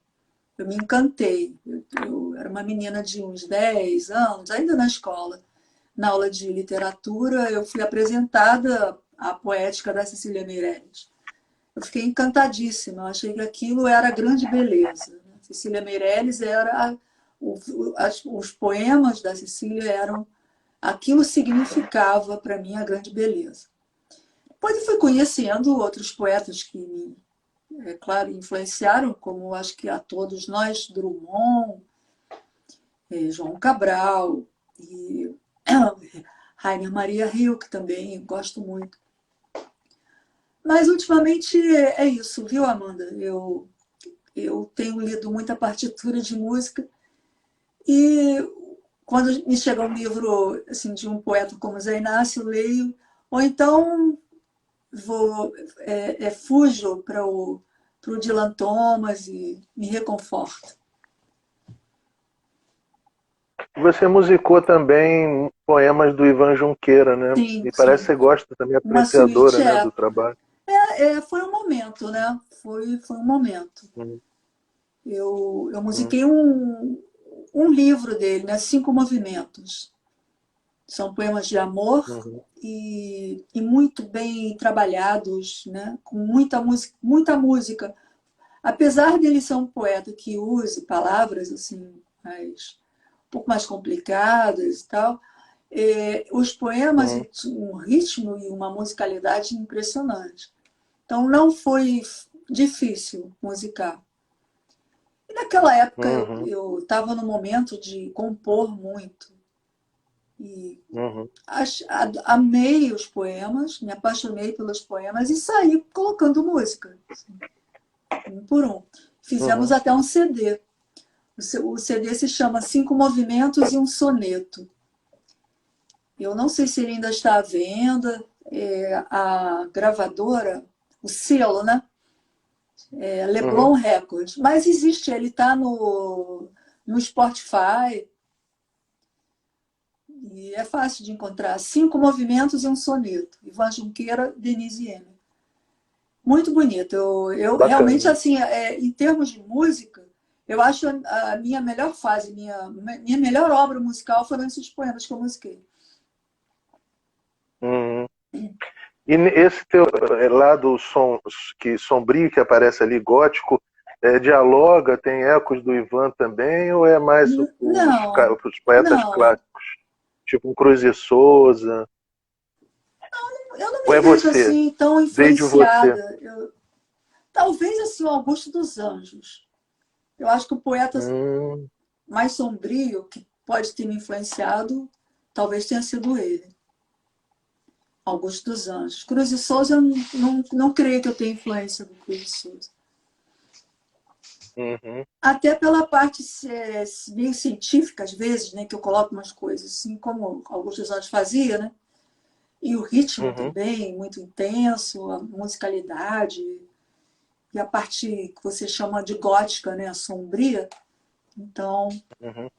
Eu me encantei. Eu era uma menina de uns 10 anos, ainda na escola. Na aula de literatura, eu fui apresentada à poética da Cecília Meirelles. Eu fiquei encantadíssima, eu achei que aquilo era a grande beleza. Cecília Meirelles era. Os poemas da Cecília eram. Aquilo significava para mim a grande beleza. Depois eu fui conhecendo outros poetas que me, é claro, influenciaram, como acho que a todos nós, Drummond, João Cabral e Rainer Maria Rilke também, gosto muito. Mas ultimamente é isso, viu, Amanda? Eu tenho lido muita partitura de música e quando me chega um livro assim, de um poeta como Zé Inácio, leio, ou então fujo para o Dylan Thomas e me reconforto. Você musicou também poemas do Ivan Junqueira, né? Sim, E parece que sim. você gosta também, Uma apreciadora, suíte né, do trabalho. foi um momento, né? Foi um momento. Uhum. Eu musiquei um livro dele, né? 5 movimentos. São poemas de amor Uhum. e muito bem trabalhados, né? Com muita música. Apesar dele ser um poeta que use palavras assim, um pouco mais complicadas e tal, os poemas Uhum. tinham um ritmo e uma musicalidade impressionante. Então não foi difícil musicar. E naquela época Uhum. eu estava no momento de compor muito. E Uhum. amei os poemas, me apaixonei pelos poemas e saí colocando música, assim, um por um. Fizemos Uhum. até um CD. O CD se chama 5 Movimentos e um Soneto. Eu não sei se ele ainda está à venda. A gravadora, o selo, né? Uhum. Leblon Records. Mas existe, ele está no Spotify. E é fácil de encontrar. 5 Movimentos e um Soneto. Ivan Junqueira, Denise M. Muito bonito. Eu realmente, Bacana. assim, em termos de música, eu acho a minha melhor fase, minha melhor obra musical foram esses poemas que eu musiquei. Uhum. E esse teu lado sombrio que aparece ali, gótico, dialoga, tem ecos do Ivan também, ou é mais Não, os poetas não. clássicos, tipo um Cruz e Souza? Eu não Ou me é vejo você? assim tão Veio de você? influenciada. Talvez assim o Augusto dos Anjos. Eu acho que o poeta Hum. mais sombrio que pode ter me influenciado, talvez tenha sido ele. Augusto dos Anjos. Cruz de Souza, eu não creio que eu tenha influência do Cruz de Souza. Uhum. Até pela parte meio científica, às vezes, né, que eu coloco umas coisas assim, como Augusto dos Anjos fazia, né? E o ritmo Uhum. também, muito intenso, a musicalidade, e a parte que você chama de gótica, né, sombria. Então, Uhum.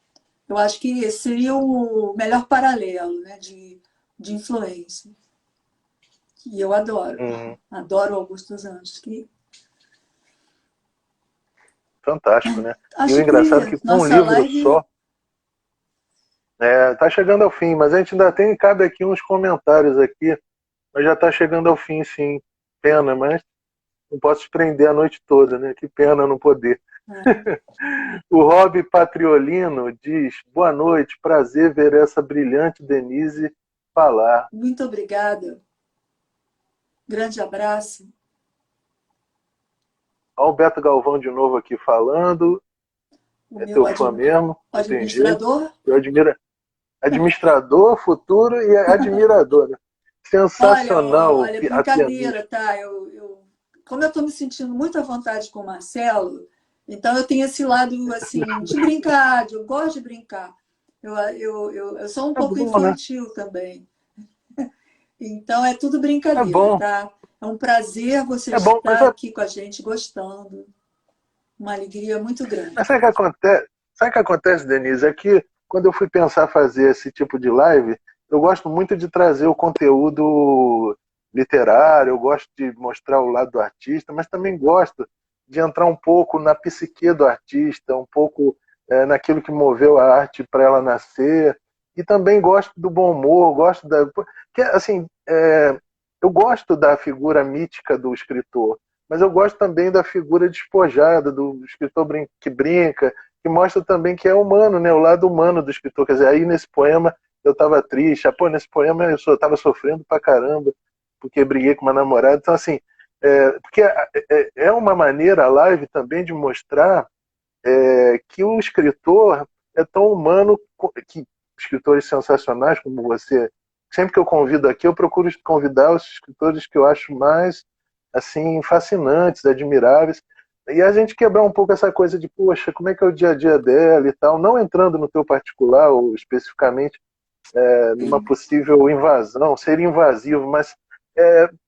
eu acho que esse seria o melhor paralelo, né, de influência. E eu adoro. Uhum. Adoro Augusto dos Anjos. Que Fantástico, né? E o acho engraçado é que que com um nossa livro live. só, tá chegando ao fim, mas a gente ainda cabe aqui uns comentários aqui, mas já está chegando ao fim, sim. Pena, mas não posso te prender a noite toda, né? Que pena não poder. O Rob Patriolino diz: boa noite, prazer ver essa brilhante Denise falar. Muito obrigada. Grande abraço. Ó, o Beto Galvão de novo aqui falando. O É meu teu fã mesmo, o não tem jeito. administrador. Eu admiro administrador, futuro e admirador, né? Sensacional Olha, a brincadeira, pianista. tá? Como eu estou me sentindo muito à vontade com o Marcelo, então eu tenho esse lado, assim, de brincar, eu gosto de brincar. Eu sou um É pouco bom, né? infantil também. Então é tudo É brincadeira, bom, tá? É um prazer você é bom, estar aqui com a gente, gostando. Uma alegria muito grande. mas sabe o que acontece? Sabe o que acontece, Denise? É que quando eu fui pensar fazer esse tipo de live, eu gosto muito de trazer o conteúdo literário, eu gosto de mostrar o lado do artista, mas também gosto de entrar um pouco na psique do artista, um pouco naquilo que moveu a arte para ela nascer, e também gosto do bom humor, gosto da, que assim, eu gosto da figura mítica do escritor, mas eu gosto também da figura despojada, do escritor que brinca, que mostra também que é humano, né? O lado humano do escritor. Quer dizer, aí nesse poema eu estava triste, nesse poema eu estava sofrendo pra caramba, porque briguei com uma namorada. Então, assim, porque é uma maneira, a live também, de mostrar que o escritor é tão humano, que escritores sensacionais como você, sempre que eu convido aqui, eu procuro convidar os escritores que eu acho mais assim fascinantes, admiráveis, e a gente quebrar um pouco essa coisa de, poxa, como é que é o dia a dia dela e tal, não entrando no teu particular ou especificamente numa Sim. possível invasão, ser invasivo, mas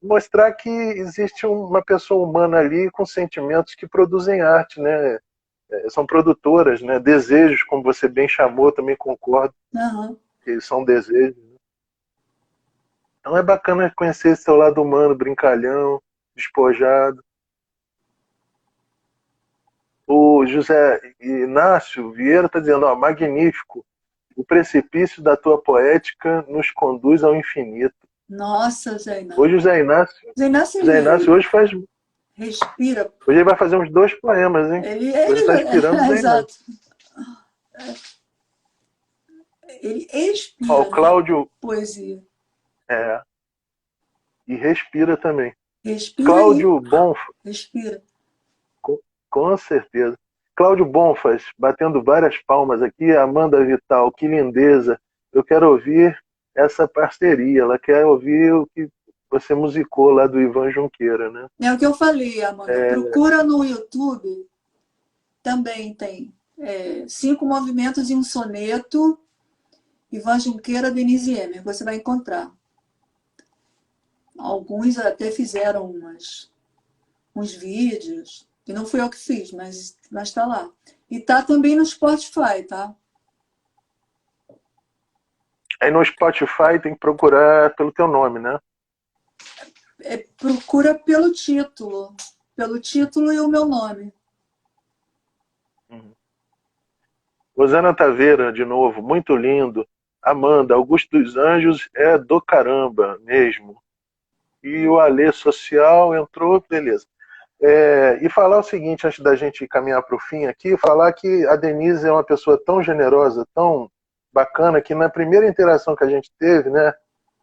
mostrar que existe uma pessoa humana ali com sentimentos que produzem arte, né? São produtoras, né? Desejos, como você bem chamou, também concordo Aham. que são desejos. Então é bacana conhecer esse seu lado humano, brincalhão, despojado. O José Inácio Vieira está dizendo, ó, magnífico, o precipício da tua poética nos conduz ao infinito. Nossa, Zé Hoje o Inácio. Zé Inácio, Zé Inácio, Zé Inácio hoje faz, hoje respira. ele vai fazer uns 2 poemas, hein? Hoje está inspirando o Zé Inácio. Exato. Ele Ó, o expira, né? Cláudio, Poesia. é, e respira também. Respira e Cláudio Bonfas, respira. com, com certeza. Cláudio Bonfas, batendo várias palmas aqui. Amanda Vital, que lindeza. Eu quero ouvir essa parceria. Ela quer ouvir o que você musicou lá do Ivan Junqueira, né? É o que eu falei, Amanda. Procura no YouTube, também tem 5 movimentos e um soneto, Ivan Junqueira, Denise Emer. Você vai encontrar. Alguns até fizeram uns vídeos, que não fui eu que fiz, mas está lá. E tá também no Spotify, tá? Aí no Spotify tem que procurar pelo teu nome, né? Procura pelo título e o meu nome. Uhum. Rosana Taveira, de novo, muito lindo. Amanda, Augusto dos Anjos é do caramba mesmo. E o Alê Social entrou, beleza. E falar o seguinte, antes da gente caminhar para o fim aqui, falar que a Denise é uma pessoa tão generosa, tão bacana, que na primeira interação que a gente teve, né,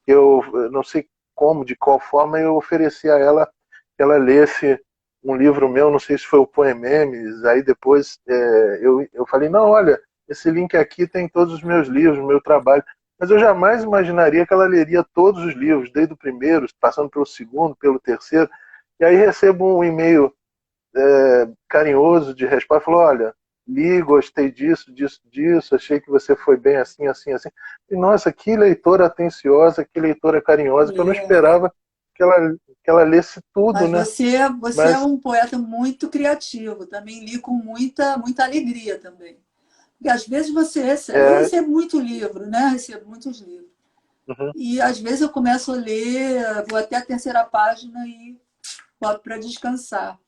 eu não sei como, de qual forma, eu ofereci a ela que ela lesse um livro meu, não sei se foi o Poememes, aí depois eu falei, não, olha, esse link aqui tem todos os meus livros, meu trabalho, mas eu jamais imaginaria que ela leria todos os livros, desde o primeiro, passando pelo segundo, pelo terceiro, e aí recebo um e-mail carinhoso de resposta, falou, olha, li, gostei disso, disso, disso, achei que você foi bem assim, assim, assim. E, nossa, que leitora atenciosa, que leitora carinhosa, que eu não É. esperava que ela lesse tudo, Mas né? você é Mas, um poeta muito criativo. Também li com muita alegria também. Porque às vezes você recebe, eu é, recebo muito livro, né? Recebo muitos livros. uhum, E às vezes eu começo a ler, vou até a terceira página e boto para descansar.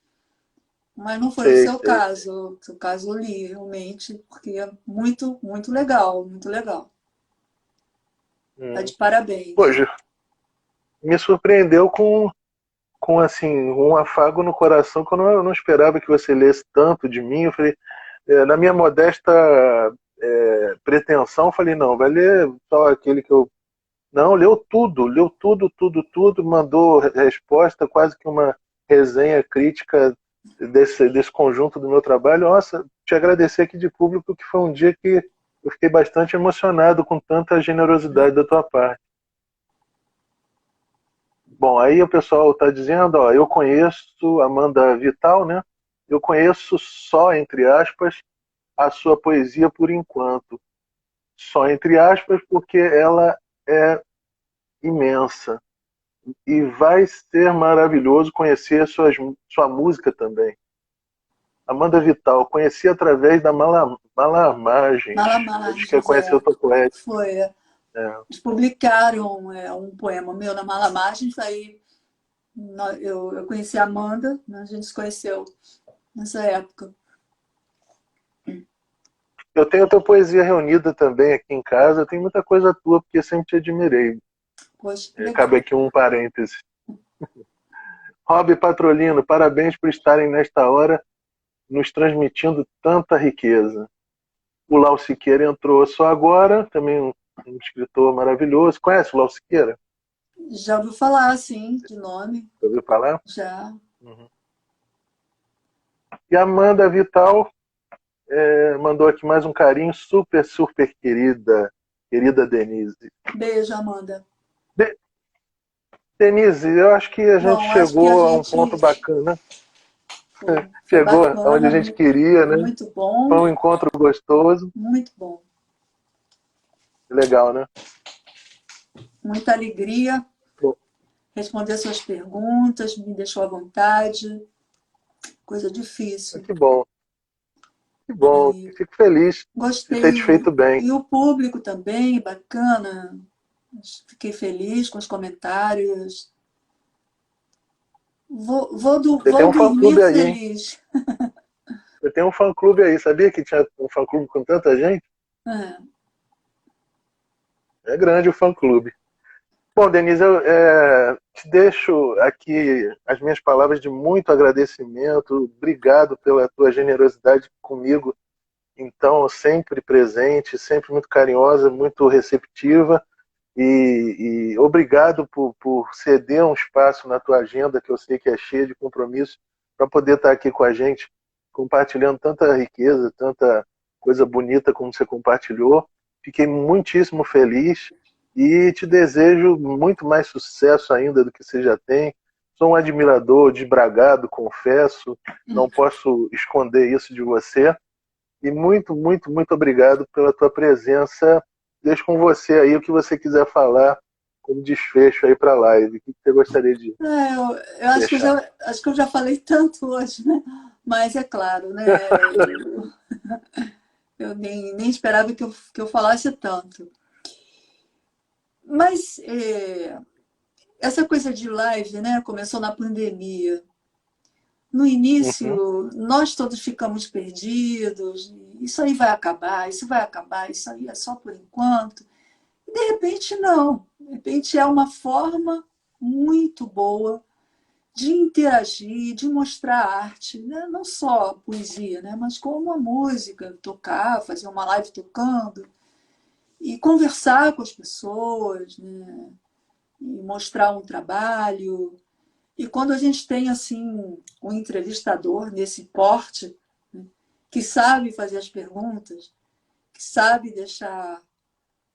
Mas não foi o sei, seu sei. caso. O seu caso eu li realmente, porque é muito legal, muito legal. Tá de Pô, parabéns. me surpreendeu com assim, um afago no coração que eu não esperava que você lesse tanto de mim. Eu falei, na minha modesta pretensão, eu falei, não, vai ler só aquele que eu. Não, leu tudo, tudo, tudo, mandou resposta, quase que uma resenha crítica desse conjunto do meu trabalho. Nossa, te agradecer aqui de público, que foi um dia que eu fiquei bastante emocionado com tanta generosidade da tua parte. Bom, aí o pessoal está dizendo, ó, eu conheço Amanda Vital, né? Eu conheço só, entre aspas, a sua poesia por enquanto. Só entre aspas, porque ela é imensa. E vai ser maravilhoso conhecer sua música também. Amanda Vital, conheci através da Malamargens. Diz que Malamargens, conheceu o tua poética. foi. É. Eles publicaram um poema meu na Malamargens, aí eu conheci a Amanda, né, a gente se conheceu nessa época. Eu tenho a tua poesia reunida também aqui em casa. Eu tenho muita coisa tua, porque sempre te admirei. Poxa, que legal. Cabe aqui um parêntese. Rob Patrolino, parabéns por estarem nesta hora nos transmitindo tanta riqueza. O Lau Siqueira entrou só agora, também um escritor maravilhoso. Conhece o Lau Siqueira? Já ouviu falar, sim, de nome. Já ouviu falar? Já. Uhum. E a Amanda Vital mandou aqui mais um carinho, super, super querida Denise. Beijo, Amanda. Denise, eu acho que a gente Bom, acho que a chegou a um ponto gente bacana. foi Chegou onde a bacana, gente queria, né? muito bom, Foi um encontro gostoso. muito bom. Legal, né? Muita alegria. Bom, Responder suas perguntas, me deixou à vontade. Coisa difícil. que bom. Que bom. E Fico feliz de ter te gostei. feito bem. E o público também, bacana. Fiquei feliz com os comentários. Vou Você tem um dormir fã-clube aí, hein? feliz. Você tem um fã-clube aí. Sabia que tinha um fã-clube com tanta gente? É. É grande o fã-clube. Bom, Denise, eu te deixo aqui as minhas palavras de muito agradecimento. Obrigado pela tua generosidade comigo. Então, sempre presente, sempre muito carinhosa, muito receptiva. E obrigado por ceder um espaço na tua agenda, que eu sei que é cheia de compromisso, para poder estar aqui com a gente, compartilhando tanta riqueza, tanta coisa bonita como você compartilhou. Fiquei muitíssimo feliz e te desejo muito mais sucesso ainda do que você já tem. Sou um admirador desbragado, confesso, não posso esconder isso de você. E muito, muito, muito obrigado pela tua presença. Deixo com você aí o que você quiser falar como desfecho aí para a live. O que você gostaria de Eu deixar? acho que eu já falei tanto hoje, né? Mas é claro, né? Eu nem esperava que eu falasse tanto. Mas essa coisa de live, né? Começou na pandemia. No Uhum. início, nós todos ficamos perdidos. Isso aí vai acabar, isso vai acabar, isso aí é só por enquanto. E de repente, não. De repente, é uma forma muito boa de interagir, de mostrar arte, né? Não só a poesia, né? Mas como a música, tocar, fazer uma live tocando e conversar com as pessoas, né? E mostrar um trabalho. E quando a gente tem assim um entrevistador nesse porte, né? Que sabe fazer as perguntas, que sabe deixar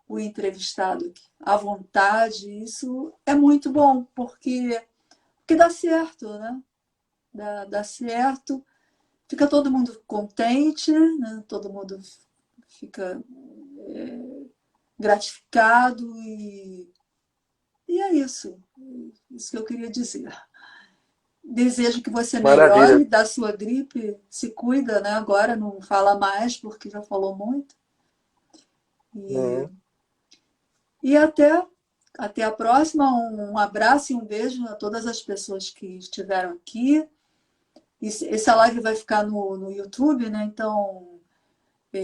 o entrevistado à vontade, isso é muito bom, porque dá certo, né? Dá certo, fica todo mundo contente, né? Todo mundo fica gratificado e é isso que eu queria dizer. Desejo que você Maravilha. melhore da sua gripe, se cuida, né? Agora não fala mais porque já falou muito. E, Uhum. e até a próxima. Um abraço e um beijo a todas as pessoas que estiveram aqui. Essa live vai ficar no YouTube, né? Então,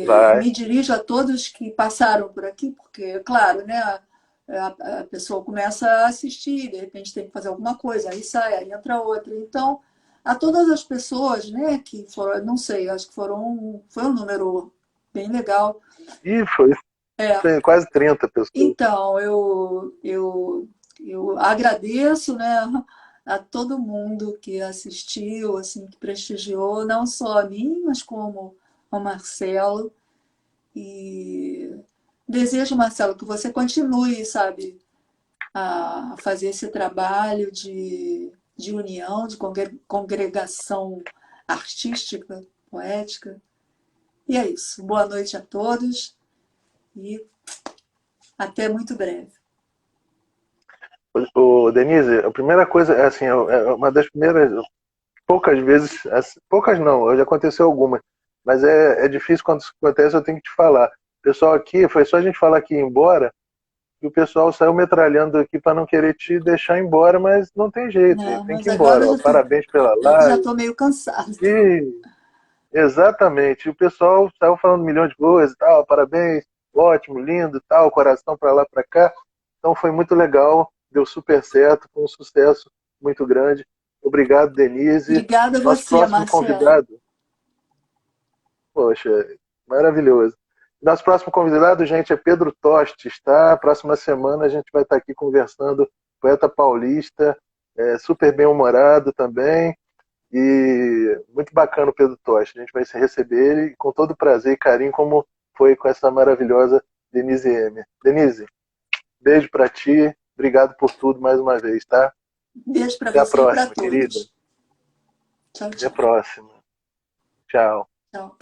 Vai. me dirijo a todos que passaram por aqui, porque, claro, né? A pessoa começa a assistir, de repente tem que fazer alguma coisa, aí sai, aí entra outra. Então, a todas as pessoas, né, que foram, não sei, acho que foi um número bem legal. E foi quase 30 pessoas. Então, eu agradeço, né? a todo mundo que assistiu, assim, que prestigiou, não só a mim, mas como ao Marcelo. E desejo, Marcelo, que você continue, sabe, a fazer esse trabalho de união, de congregação artística, poética. E é isso. Boa noite a todos e até muito breve. Denise, a primeira coisa, assim, é uma das primeiras, poucas vezes, assim, poucas não, já aconteceu algumas, mas é difícil quando isso acontece, eu tenho que te falar. O pessoal aqui, foi só a gente falar que ia embora, e o pessoal saiu metralhando aqui para não querer te deixar embora, mas não tem jeito, Não, tem mas que ir agora embora. Ó. Parabéns pela já live. estou meio cansada. E, exatamente, o pessoal saiu falando um milhão de coisas, tal, parabéns, ótimo, lindo, tal, coração para lá, para cá. Então foi muito legal, deu super certo, foi um sucesso muito grande. Obrigado, Denise. Obrigada a Nosso você, próximo Marcelo. convidado, poxa, maravilhoso. Nosso próximo convidado, gente, é Pedro Tostes, tá? Próxima semana a gente vai estar aqui conversando, poeta paulista, super bem-humorado também, e muito bacana o Pedro Tostes. A gente vai receber ele com todo prazer e carinho, como foi com essa maravilhosa Denise M. Denise, beijo pra ti, obrigado por tudo mais uma vez, tá? Beijo para Até a você e para próxima, querida. todos. Tchau, Até a tchau. próxima. Tchau. Tchau.